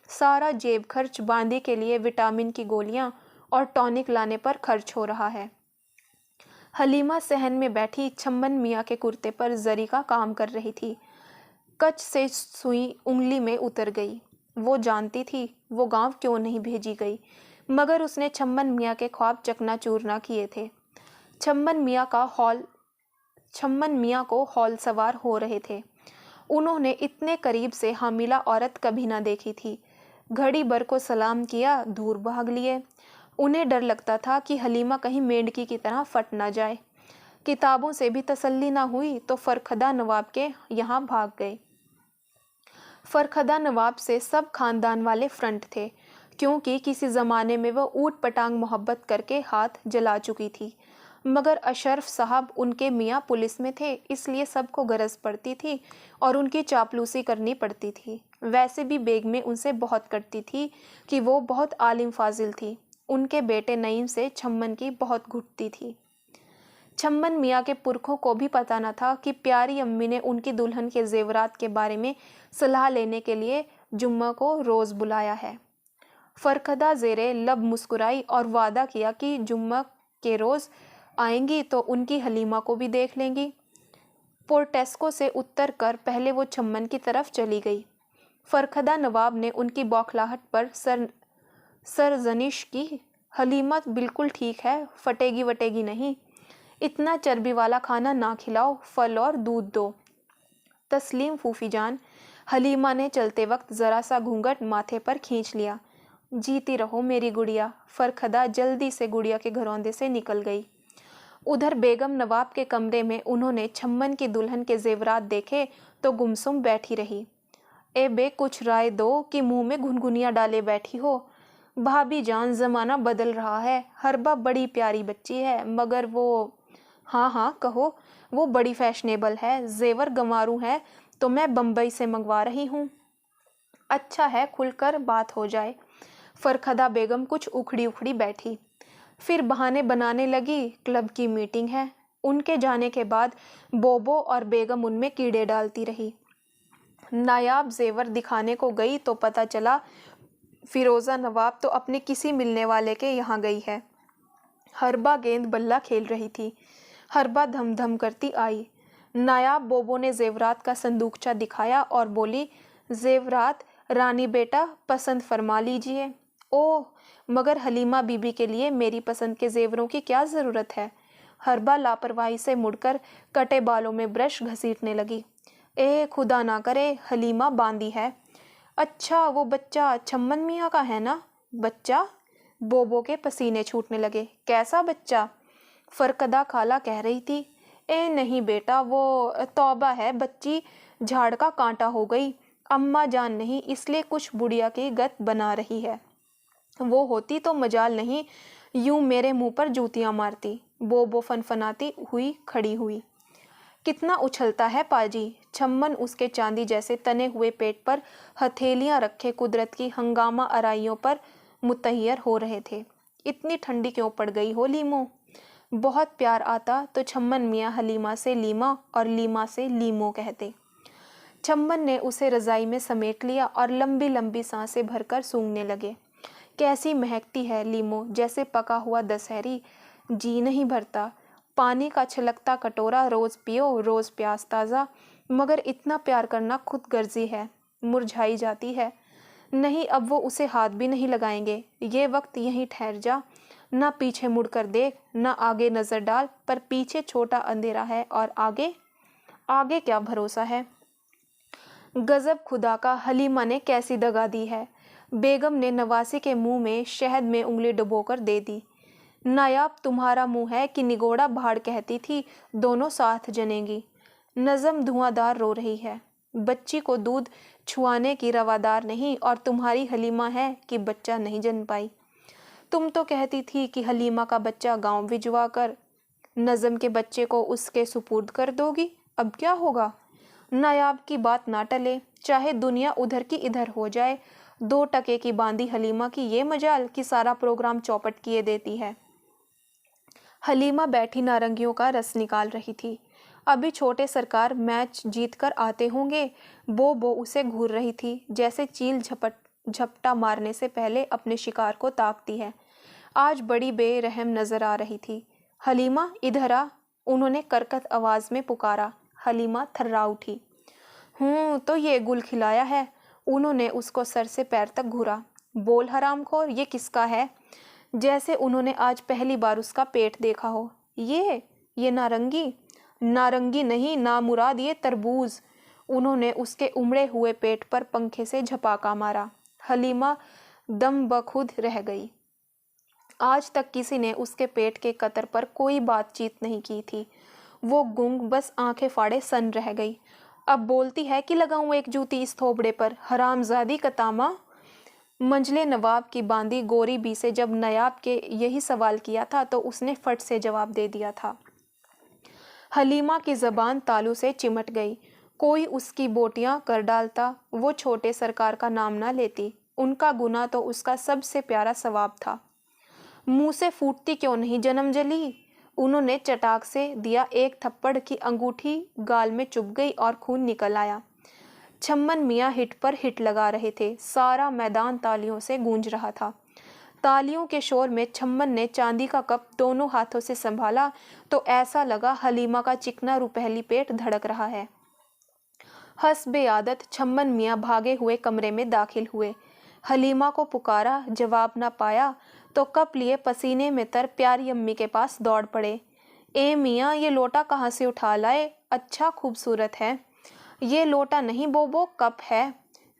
S1: سارا جیب خرچ باندھی کے لیے وٹامن کی گولیاں اور ٹونک لانے پر خرچ ہو رہا ہے۔ حلیمہ صحن میں بیٹھی چھمن میاں کے کرتے پر زری کا کام کر رہی تھی۔ کچ سے سوئی انگلی میں اتر گئی۔ وہ جانتی تھی وہ گاؤں کیوں نہیں بھیجی گئی، مگر اس نے چھمن میاں کے خواب چکنا چور نہ کیے تھے۔ چھمن میاں کو ہال سوار ہو رہے تھے۔ انہوں نے اتنے قریب سے حاملہ عورت کبھی نہ دیکھی تھی۔ گھڑی بھر کو سلام کیا، دور بھاگ لیے۔ انہیں ڈر لگتا تھا کہ حلیمہ کہیں میںڈکی کی طرح پھٹ نہ جائے۔ کتابوں سے بھی تسلی نہ ہوئی تو فرخدہ نواب کے یہاں بھاگ گئے۔ فرخدہ نواب سے سب خاندان والے فرنٹ تھے، کیونکہ کسی زمانے میں وہ اوٹ پٹانگ محبت کر کے ہاتھ جلا چکی تھی۔ مگر اشرف صاحب ان کے میاں پولیس میں تھے، اس لیے سب کو غرض پڑتی تھی اور ان کی چاپلوسی کرنی پڑتی تھی۔ ویسے بھی بیگمیں ان سے بہت کرتی تھی کہ وہ بہت عالم فاضل تھی۔ ان کے بیٹے نعیم سے چھمن کی بہت گھٹتی تھی۔ چھمن میاں کے پرکھوں کو بھی پتہ نہ تھا کہ پیاری امی نے ان کی دلہن کے زیورات کے بارے میں صلاح لینے کے لیے جمعہ کو روز بلایا ہے۔ فرخدہ زیرے لب مسکرائی اور وعدہ کیا کہ جمعہ کے روز آئیں گی تو ان کی حلیمہ کو بھی دیکھ لیں گی۔ پورٹیسکو سے اتر کر پہلے وہ چمن کی طرف چلی گئی۔ فرخدہ نواب نے ان کی بوکھلاہٹ پر سرزنش کی۔ حلیمہ بالکل ٹھیک ہے، پھٹے گی وٹے گی نہیں، اتنا چربی والا کھانا نہ کھلاؤ، پھل اور دودھ دو۔ تسلیم پھوپھی جان، حلیمہ نے چلتے وقت ذرا سا گھونگھٹ ماتھے پر کھینچ لیا۔ جیتی رہو میری گڑیا۔ فرخدہ جلدی سے گڑیا کے گھروندے سے نکل گئی۔ ادھر بیگم نواب کے کمرے میں انہوں نے چھمن کی دلہن کے زیورات دیکھے تو گمسم بیٹھی رہی۔ اے بے کچھ رائے دو کہ منہ میں گھنگھنیاں ڈالے بیٹھی ہو۔ بھابھی جان زمانہ بدل رہا ہے، ہربا بڑی پیاری بچی ہے مگر وہ… ہاں ہاں کہو، وہ بڑی فیشنیبل ہے، زیور گنواروں ہے تو میں بمبئی سے منگوا رہی ہوں۔ اچھا ہے کھل کر بات ہو جائے۔ فرخدہ بیگم کچھ اکھڑی بیٹھی، پھر بہانے بنانے لگی، کلب کی میٹنگ ہے۔ ان کے جانے کے بعد بوبو اور بیگم ان میں کیڑے ڈالتی رہی۔ نایاب زیور دکھانے کو گئی تو پتہ چلا فیروزہ نواب تو اپنے کسی ملنے والے کے یہاں گئی ہے۔ ہربا گیند بلہ کھیل رہی تھی۔ ہربا دھم دھم کرتی آئی۔ نایاب بوبو نے زیورات کا صندوقچہ دکھایا اور بولی، زیورات رانی بیٹا پسند فرما لیجئے۔ اوہ مگر حلیمہ بی بی کے لیے میری پسند کے زیوروں کی کیا ضرورت ہے؟ ہربا لاپرواہی سے مڑ کر کٹے بالوں میں برش گھسیٹنے لگی۔ اے خدا نہ کرے، حلیمہ باندی ہے۔ اچھا وہ بچہ چھمن میاں کا ہے نا؟ بچہ؟ بوبو کے پسینے چھوٹنے لگے۔ کیسا بچہ؟ فرخدہ خالہ کہہ رہی تھی۔ اے نہیں بیٹا، وہ توبہ ہے، بچی جھاڑ کا کانٹا ہو گئی، اماں جان نہیں اس لیے کچھ بڑھیا کی گت بنا رہی ہے۔ وہ ہوتی تو مجال نہیں یوں میرے منہ پر جوتیاں مارتی۔ بوبو فنفناتی ہوئی کھڑی ہوئی۔ کتنا اچھلتا ہے پاجی۔ چھمن اس کے چاندی جیسے تنے ہوئے پیٹ پر ہتھیلیاں رکھے قدرت کی ہنگامہ آرائیوں پر متحیر ہو رہے تھے۔ اتنی ٹھنڈی کیوں پڑ گئی ہو لیمو؟ بہت پیار آتا تو چھمن میاں حلیمہ سے لیما اور لیما سے لیمو کہتے۔ چھمن نے اسے رضائی میں سمیٹ لیا اور لمبی لمبی سانسیں بھر کر سونگھنے لگے۔ کیسی مہکتی ہے لیمو، جیسے پکا ہوا دسہری، جی نہیں بھرتا۔ پانی کا چھلکتا کٹورا روز پیو، روز پیاس تازہ، مگر اتنا پیار کرنا خود غرضی ہے، مرجھائی جاتی ہے۔ نہیں اب وہ اسے ہاتھ بھی نہیں لگائیں گے۔ یہ وقت یہیں ٹھہر جا، نہ پیچھے مڑ کر دیکھ، نہ آگے نظر ڈال، پر پیچھے چھوٹا اندھیرا ہے اور آگے کیا بھروسہ ہے۔ غضب خدا کا، حلیمہ نے کیسی دغا دی ہے۔ بیگم نے نواسی کے منہ میں شہد میں انگلی ڈبو کر دے دی۔ نایاب تمہارا منہ ہے کہ نگوڑا بھاڑ کہتی تھی، دونوں ساتھ جنیں گی۔ نظم دھواں دار رو رہی ہے، بچی کو دودھ چھوانے کی روادار نہیں، اور تمہاری حلیمہ ہے کہ بچہ نہیں جن پائی۔ تم تو کہتی تھی کہ حلیمہ کا بچہ گاؤں بھجوا کر نظم کے بچے کو اس کے سپرد کر دو گی، اب کیا ہوگا؟ نایاب کی بات نہ ٹلے، چاہے دنیا ادھر کی ادھر ہو جائے، 2 ٹکے کی باندھی حلیمہ کی یہ مجال کہ سارا پروگرام چوپٹ کیے دیتی ہے۔ حلیمہ بیٹھی نارنگیوں کا رس نکال رہی تھی۔ ابھی چھوٹے سرکار میچ جیت کر آتے ہوں گے۔ بو اسے گھور رہی تھی، جیسے چیل جھپٹا مارنے سے پہلے اپنے شکار کو تاکتی ہے۔ آج بڑی بے رحم نظر آ رہی تھی۔ حلیمہ ادھر آ، انہوں نے کرکت آواز میں پکارا۔ حلیمہ تھرا اٹھی۔ تو یہ گل کھلایا ہے؟ انہوں نے اس کو سر سے پیر تک گھورا۔ بول حرام خور، یہ کس کا ہے؟ جیسے انہوں نے آج پہلی بار اس کا پیٹ دیکھا ہو۔ یہ نارنگی؟ نارنگی نہیں نامراد، یہ تربوز۔ انہوں نے اس کے امڑے ہوئے پیٹ پر پنکھے سے جھپاکا مارا۔ حلیمہ دم بخود رہ گئی۔ آج تک کسی نے اس کے پیٹ کے قطر پر کوئی بات چیت نہیں کی تھی۔ وہ گنگ بس آنکھیں فاڑے سن رہ گئی۔ اب بولتی ہے کہ لگاؤں ایک جوتی اس تھوبڑے پر، حرام زادی کا تاما۔ منجلے نواب کی باندی گوری بی سے جب نایاب کے یہی سوال کیا تھا تو اس نے فٹ سے جواب دے دیا تھا۔ حلیمہ کی زبان تالو سے چمٹ گئی۔ کوئی اس کی بوٹیاں کر ڈالتا، وہ چھوٹے سرکار کا نام نہ لیتی۔ ان کا گناہ تو اس کا سب سے پیارا ثواب تھا۔ منہ سے پھوٹتی کیوں نہیں جنم جلی؟ انہوں نے چٹاک سے دیا ایک تھپڑ کی انگوٹھی گال میں چبھ گئی اور خون نکل آیا۔ छम्मन मियाँ हिट पर हिट लगा रहे थे। सारा मैदान तालियों से गूंज रहा था। तालियों के शोर में छम्मन ने चांदी का कप दोनों हाथों से संभाला तो ऐसा लगा हलीमा का चिकना रुपहली पेट धड़क रहा है। हस्बे आदत छम्मन मियाँ भागे हुए कमरे में दाखिल हुए। हलीमा को पुकारा, जवाब न पाया तो कप लिए पसीने में तर प्यारी अम्मी के पास दौड़ पड़े। ए मियाँ, ये लोटा कहाँ से उठा लाए? अच्छा खूबसूरत है। ये लोटा नहीं बोबो, कप है।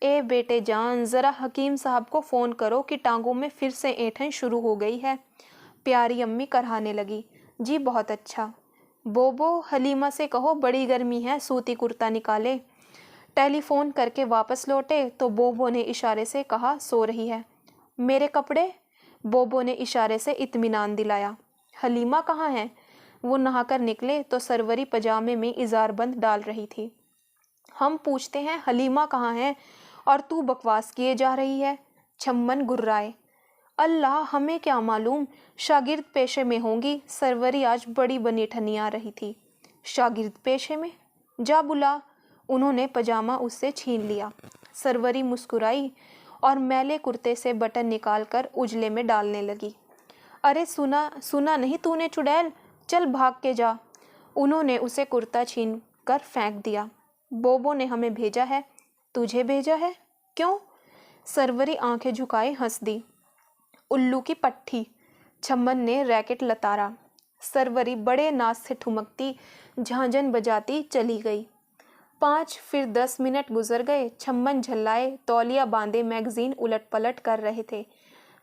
S1: ए बेटे जान, ज़रा हकीम साहब को फ़ोन करो कि टांगों में फिर से ऐंठन शुरू हो गई है। प्यारी अम्मी कराने लगी। जी बहुत अच्छा। बोबो, हलीमा से कहो बड़ी गर्मी है, सूती कुर्ता निकाले। टेलीफोन करके वापस लौटे तो बोबो ने इशारे से कहा सो रही है। मेरे कपड़े? बोबो ने इशारे से इत्मीनान दिलाया। हलीमा कहाँ है? वो नहाकर निकले तो सरवरी पजामे में इज़ारबंद डाल रही थी। हम पूछते हैं हलीमा कहाँ है और तू बकवास किए जा रही है। छम्मन गुर्राए। अल्लाह, हमें क्या मालूम, शागिर्द पेशे में होंगी। सरवरी आज बड़ी बनी ठनी आ रही थी। शागिर्द पेशे में? जा बुला। उन्होंने पजामा उससे छीन लिया। सरवरी मुस्कुराई और मैले कुर्ते से बटन निकालकर उजले में डालने लगी। अरे सुना नहीं तूने चुड़ैल, चल भाग के जा। उन्होंने उसे कुर्ता छीन कर फेंक दिया। बोबो ने हमें भेजा है। तुझे भेजा है? क्यों? सरवरी आंखें झुकाए हंस दी। उल्लू की पट्टी। छम्मन ने रैकेट लतारा। सरवरी बड़े नाच से ठुमकती झांझन बजाती चली गई। 5 फिर 10 मिनट गुजर गए। छम्मन झल्लाए तौलिया बांधे मैगजीन उलट पलट कर रहे थे।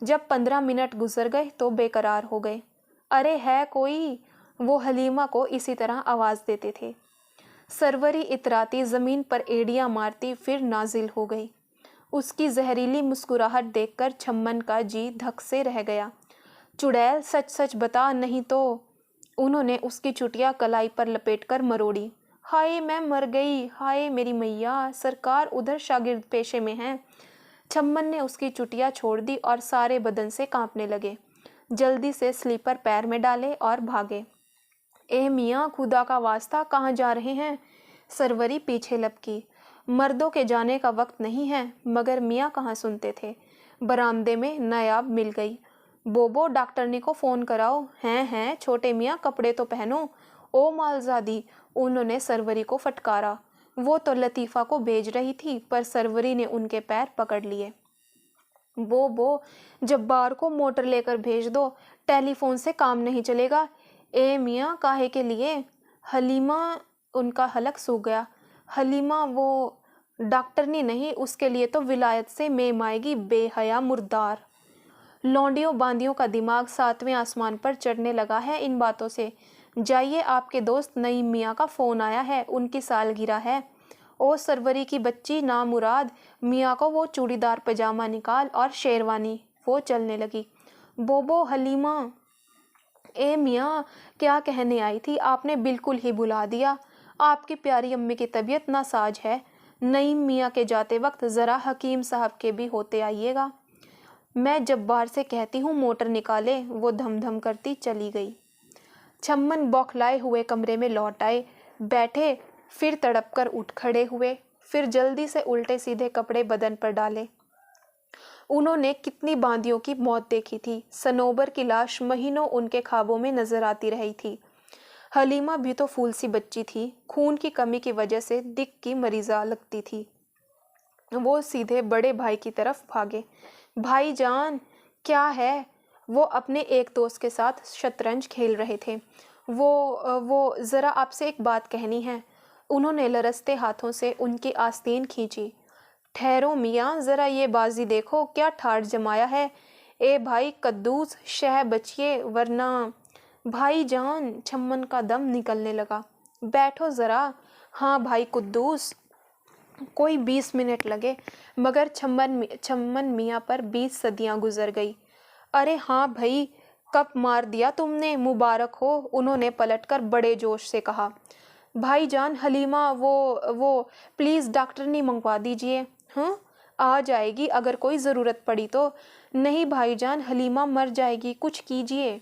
S1: जब 15 मिनट गुजर गए तो बेकरार हो गए। अरे है कोई? वो हलीमा को इसी तरह आवाज़ देते थे। सरवरी इतराती ज़मीन पर एड़ियाँ मारती फिर नाजिल हो गई। उसकी जहरीली मुस्कुराहट देखकर छम्मन का जी धक से रह गया। चुड़ैल, सच सच बता, नहीं तो। उन्होंने उसकी चुटिया कलाई पर लपेटकर मरोड़ी। हाय मैं मर गई, हाय मेरी मैया, सरकार उधर शागिर्द पेशे में हैं। छम्मन ने उसकी चुटिया छोड़ दी और सारे बदन से कांपने लगे। जल्दी से स्लीपर पैर में डाले और भागे। ए मियाँ, खुदा का वास्ता, कहाँ जा रहे हैं? सरवरी पीछे लपकी। मर्दों के जाने का वक्त नहीं है, मगर मियाँ कहाँ सुनते थे। बरामदे में नायाब मिल गई। बोबो, डॉक्टरनी को फ़ोन कराओ। हैं छोटे मियाँ, कपड़े तो पहनो। ओ मालजादी, उन्होंने सरवरी को फटकारा। वो तो लतीफ़ा को भेज रही थी पर सरवरी ने उनके पैर पकड़ लिए। बोबो, जब्बार को मोटर लेकर भेज दो, टेलीफोन से काम नहीं चलेगा। ए मियाँ, काहे के लिए? हलीमा, उनका हलक सूख गया। हलीमा वो डॉक्टरनी नहीं, उसके लिए तो विलायत से मेम आएगी, बेहया मुर्दार। लौंडियों बांदियों का दिमाग 7वें आसमान पर चढ़ने लगा है इन बातों से। जाइए, आपके दोस्त नईम मियाँ का फ़ोन आया है, उनकी सालगिरह है। ओ सरवरी की बच्ची नामुराद, मियाँ को वो चूड़ीदार पजामा निकाल और शेरवानी। वो चलने लगी। बोबो, हलीमा। ए मियाँ, क्या कहने आई थी? आपने बिल्कुल ही बुला दिया। आपकी प्यारी अम्मी की तबीयत नासाज है। नईम मियाँ के जाते वक्त ज़रा हकीम साहब के भी होते आइएगा। मैं जब्बार से कहती हूँ मोटर निकाले। वो धम-धम करती चली गई। छम्मन बौखलाए हुए कमरे में लौट आए, बैठे, फिर तड़प कर उठ खड़े हुए, फिर जल्दी से उल्टे सीधे कपड़े बदन पर डाले। उन्होंने कितनी बांदियों की मौत देखी थी। सनोबर की लाश महीनों उनके ख्वाबों में नजर आती रही थी। हलीमा भी तो फूल सी बच्ची थी, खून की कमी की वजह से दिक की मरीजा लगती थी। वो सीधे बड़े भाई की तरफ भागे। भाई जान, क्या है? वो अपने एक दोस्त के साथ शतरंज खेल रहे थे। वो ज़रा आपसे एक बात कहनी है। उन्होंने लरसते हाथों से उनकी आस्तीन खींची। ठहरो मियाँ, ज़रा ये बाजी देखो, क्या ठाठ जमाया है। ए भाई कद्दूस, शह बचिए वरना। भाई जान, छम्मन का दम निकलने लगा। बैठो ज़रा। हाँ भाई कुद्दूस। कोई 20 मिनट लगे, मगर छम्मन मियाँ पर 20 सदियाँ गुजर गई। अरे हाँ भाई, कब मार दिया तुमने, मुबारक हो। उन्होंने पलटकर बड़े जोश से कहा। भाईजान, हलीमा वो प्लीज़ डॉक्टरनी मंगवा दीजिए। हाँ, आ जाएगी अगर कोई ज़रूरत पड़ी तो। नहीं भाईजान, हलीमा मर जाएगी, कुछ कीजिए।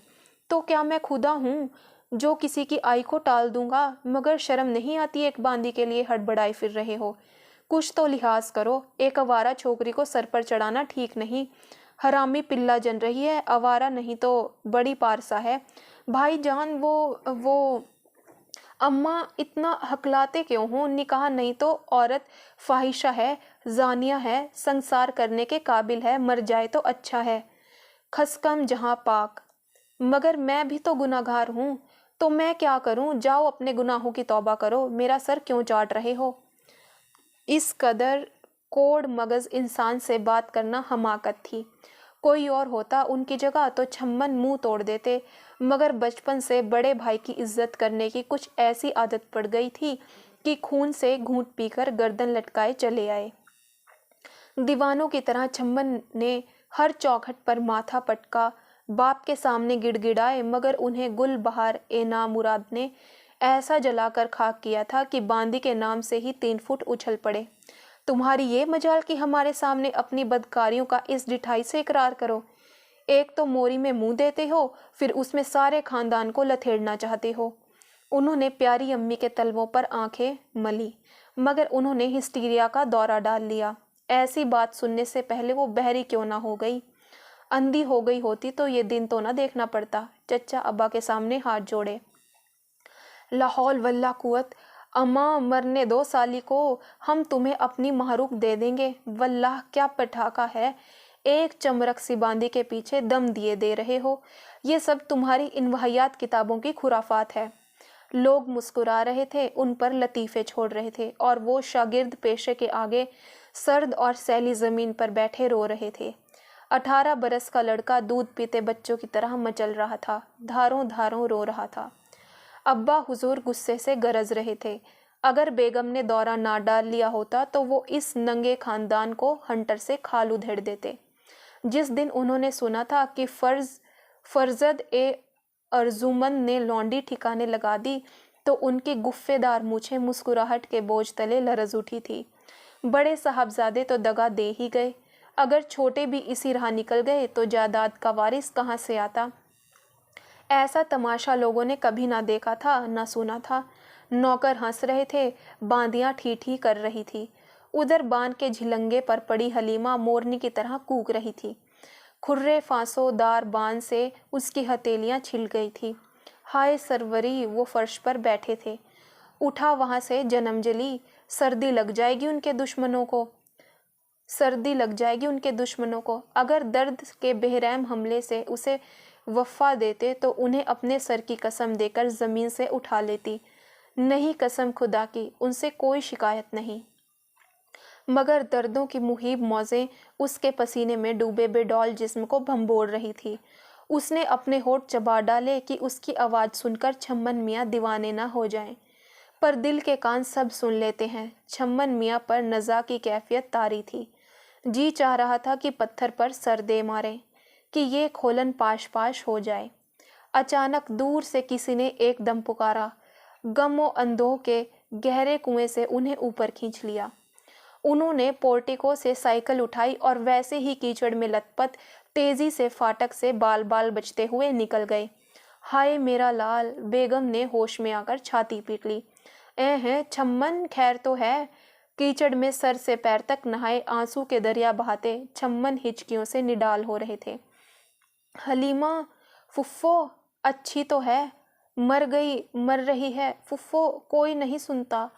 S1: तो क्या मैं खुदा हूँ जो किसी की आई को टाल दूंगा? मगर शर्म नहीं आती एक बांदी के लिए हड़बड़ाए फिर रहे हो। कुछ तो लिहाज करो, एक आवारा छोकरी को सर पर चढ़ाना ठीक नहीं। हरामी पिल्ला जन रही है, आवारा नहीं तो बड़ी पारसा है। भाईजान वो अम्मा इतना हकलाते क्यों हो? निकाह नहीं तो औरत फाहिशा है, जानिया है, संसार करने के काबिल है, मर जाए तो अच्छा है। खसकम जहाँ पाक। मगर मैं भी तो गुनाहगार हूँ, तो मैं क्या करूँ? जाओ अपने गुनाहों की तौबा करो, मेरा सर क्यों चाट रहे हो? इस कदर कोड़ मगज इंसान से बात करना हमाकत थी। कोई और होता उनकी जगह तो छम्मन मुंह तोड़ देते, मगर बचपन से बड़े भाई की इज्जत करने की कुछ ऐसी आदत पड़ गई थी कि खून से घूंट पीकर गर्दन लटकाए चले आए। दीवानों की तरह छम्मन ने हर चौखट पर माथा पटका, बाप के सामने गिड़गिड़ाए, मगर उन्हें गुल बहार ए नामुराद ने ऐसा जलाकर खाक किया था कि बांदी के नाम से ही 3 फुट उछल पड़े। तुम्हारी ये मजाल कि हमारे सामने अपनी बदकारियों का इस ढिठाई से इकरार करो। एक तो मोरी में मुंह देते हो, फिर उसमें सारे खानदान को लथेड़ना चाहते हो। उन्होंने प्यारी अम्मी के तलवों पर आंखें मली, मगर उन्होंने हिस्टीरिया का दौरा डाल लिया। ऐसी बात सुनने से पहले वो बहरी क्यों ना हो गई। अंधी हो गई होती तो ये दिन तो ना देखना पड़ता। चचा अब्बा के सामने हाथ जोड़े। लाहौल वल्ला कुवत, अम्मा मरने दो साली को, हम तुम्हें अपनी महरूक दे देंगे। वल्लाह क्या पटाखा है, एक चमरक सी बांदी के पीछे दम दिए दे रहे हो। ये सब तुम्हारी इन वाहियात किताबों की खुराफात है। लोग मुस्कुरा रहे थे, उन पर लतीफ़े छोड़ रहे थे, और वो शागिर्द पेशे के आगे सर्द और सैली ज़मीन पर बैठे रो रहे थे। 18 बरस का लड़का दूध पीते बच्चों की तरह मचल रहा था, धारों धारों रो रहा था। अब्बा हुजूर गुस्से से गरज रहे थे। अगर बेगम ने दौरा ना डाल लिया होता तो वो इस नंगे खानदान को हंटर से खाल उधेड़ देते। जिस दिन उन्होंने सुना था कि फरजद ए अर्जुमंद ने लौंडी ठिकाने लगा दी, तो उनकी गुफ्फेदार मूछें मुस्कुराहट के बोझ तले लरज उठी थी। बड़े साहबजादे तो दगा दे ही गए, अगर छोटे भी इसी राह निकल गए तो जायदाद का वारिस कहाँ से आता। ऐसा तमाशा लोगों ने कभी ना देखा था, ना सुना था। नौकर हंस रहे थे, बांदियां ठीक कर रही थी। उधर बांध के झिलंगे पर पड़ी हलीमा मोरनी की तरह कूक रही थी। खुर्रे फांसोदार बांध से उसकी हथेलियां छिल गई थी। हाय सरवरी, वो फर्श पर बैठे थे। उठा वहां से जन्मजली, सर्दी लग जाएगी उनके दुश्मनों को, सर्दी लग जाएगी उनके दुश्मनों को। अगर दर्द के बेरहम हमले से उसे वफ़ा देते तो उन्हें अपने सर की कसम देकर ज़मीन से उठा लेती। नहीं, कसम खुदा की, उनसे कोई शिकायत नहीं। मगर दर्दों की मुहीब मौजें उसके पसीने में डूबे बेडौल जिस्म को भंबोड़ रही थी। उसने अपने होठ चबा डाले कि उसकी आवाज़ सुनकर छम्मन मियाँ दीवाने ना हो जाएं। पर दिल के कान सब सुन लेते हैं। छम्मन मियाँ पर नज़ा की कैफियत तारी थी। जी चाह रहा था कि पत्थर पर सर दे मारे, कि ये खोलन पाश पाश हो जाए। अचानक दूर से किसी ने एकदम पुकारा। गमो अंधों के गहरे कुएं से उन्हें ऊपर खींच लिया। उन्होंने पोर्टिको से साइकिल उठाई और वैसे ही कीचड़ में लथपथ तेजी से फाटक से बाल बाल बचते हुए निकल गए। हाय मेरा लाल, बेगम ने होश में आकर छाती पीट ली। हैं छम्मन, खैर तो है? कीचड़ में सर से पैर तक नहाए आंसू के दरिया बहाते छम्मन हिचकियों से निडाल हो रहे थे। हलीमा, फुफ्फो अच्छी तो है? मर गई, मर रही है फुफ्फो, कोई नहीं सुनता।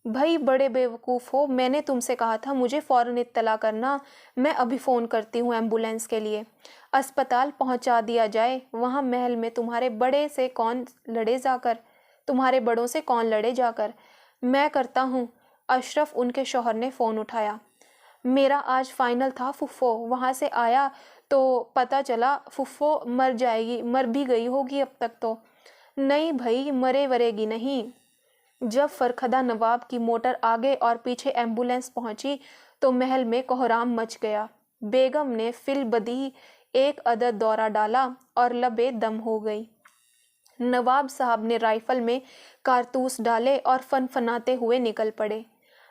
S1: भाई बड़े बेवकूफ़ हो, मैंने तुमसे कहा था मुझे फ़ौरन इत्तला करना। मैं अभी फ़ोन करती हूँ एम्बुलेंस के लिए, अस्पताल पहुँचा दिया जाए। वहाँ महल में तुम्हारे बड़े से कौन लड़े जाकर, तुम्हारे बड़ों से कौन लड़े जाकर। मैं करता हूँ। अशरफ, उनके शौहर ने फ़ोन उठाया। मेरा आज फाइनल था फुफ्फो, वहाँ से आया तो पता चला फुफ्फो मर जाएगी, मर भी गई होगी अब तक तो। नहीं भाई, मरे वरेगी नहीं। जब फरखदा नवाब की मोटर आगे और पीछे एम्बुलेंस पहुंची तो महल में कोहराम मच गया। बेगम ने फिल बदी एक अदद दौरा डाला और लबे दम हो गई। नवाब साहब ने राइफल में कारतूस डाले और फनफनाते हुए निकल पड़े।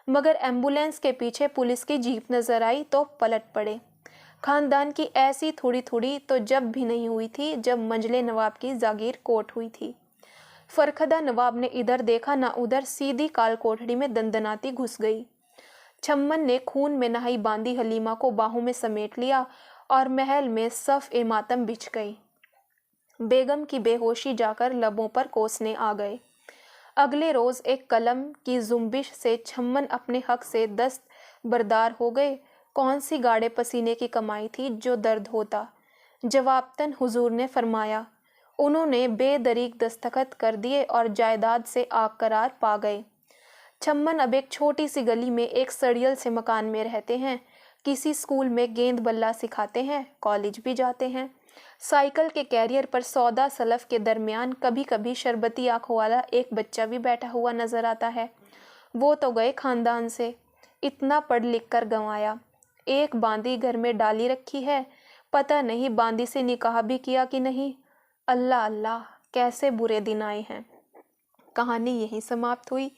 S1: मगर एम्बुलेंस के पीछे पुलिस की जीप नजर आई तो पलट पड़े। खानदान की ऐसी थोड़ी थोड़ी तो जब भी नहीं हुई थी जब मंजले नवाब की जागीर कोट हुई थी। फरखदा नवाब ने इधर देखा ना उधर, सीधी काल कोठड़ी में दंदनाती घुस गई। छम्मन ने खून में नहाई बांदी हलीमा को बाहों में समेट लिया और महल में सफ ए मातम बिछ गई। बेगम की बेहोशी जाकर लबों पर कोसने आ गए। अगले रोज एक कलम की जुम्बिश से छम्मन अपने हक से दस्तबरदार हो गए। कौन सी गाढ़े पसीने की कमाई थी जो दर्द होता। जवाबतन हुजूर ने फरमाया। उन्होंने बेदरीक दस्तखत कर दिए और जायदाद से आग करार पा गए। छम्मन अब एक छोटी सी गली में एक सड़ियल से मकान में रहते हैं। किसी स्कूल में गेंद बल्ला सिखाते हैं, कॉलेज भी जाते हैं। साइकिल के कैरियर पर सौदा सलफ के दरमियान कभी कभी शरबती आंखों वाला एक बच्चा भी बैठा हुआ नजर आता है। वो तो गए खानदान से, इतना पढ़ लिख कर गंवाया। एक बांदी घर में डाली रखी है, पता नहीं बांदी से निकाह भी किया कि नहीं। अल्लाह अल्लाह, कैसे बुरे दिन आए हैं। कहानी यहीं समाप्त हुई।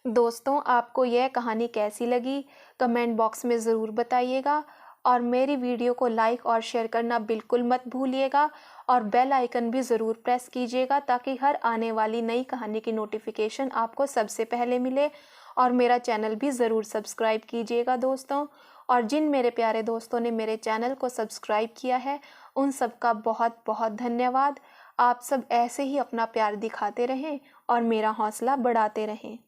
S1: दोस्तों, आपको यह कहानी कैसी लगी कमेंट बॉक्स में ज़रूर बताइएगा और मेरी वीडियो को लाइक और शेयर करना बिल्कुल मत भूलिएगा और बेल आइकन भी ज़रूर प्रेस कीजिएगा ताकि हर आने वाली नई कहानी की नोटिफिकेशन आपको सबसे पहले मिले। और मेरा चैनल भी ज़रूर सब्सक्राइब कीजिएगा दोस्तों। और जिन मेरे प्यारे दोस्तों ने मेरे चैनल को सब्सक्राइब किया है उन सब का बहुत बहुत धन्यवाद। आप सब ऐसे ही अपना प्यार दिखाते रहें और मेरा हौसला बढ़ाते रहें।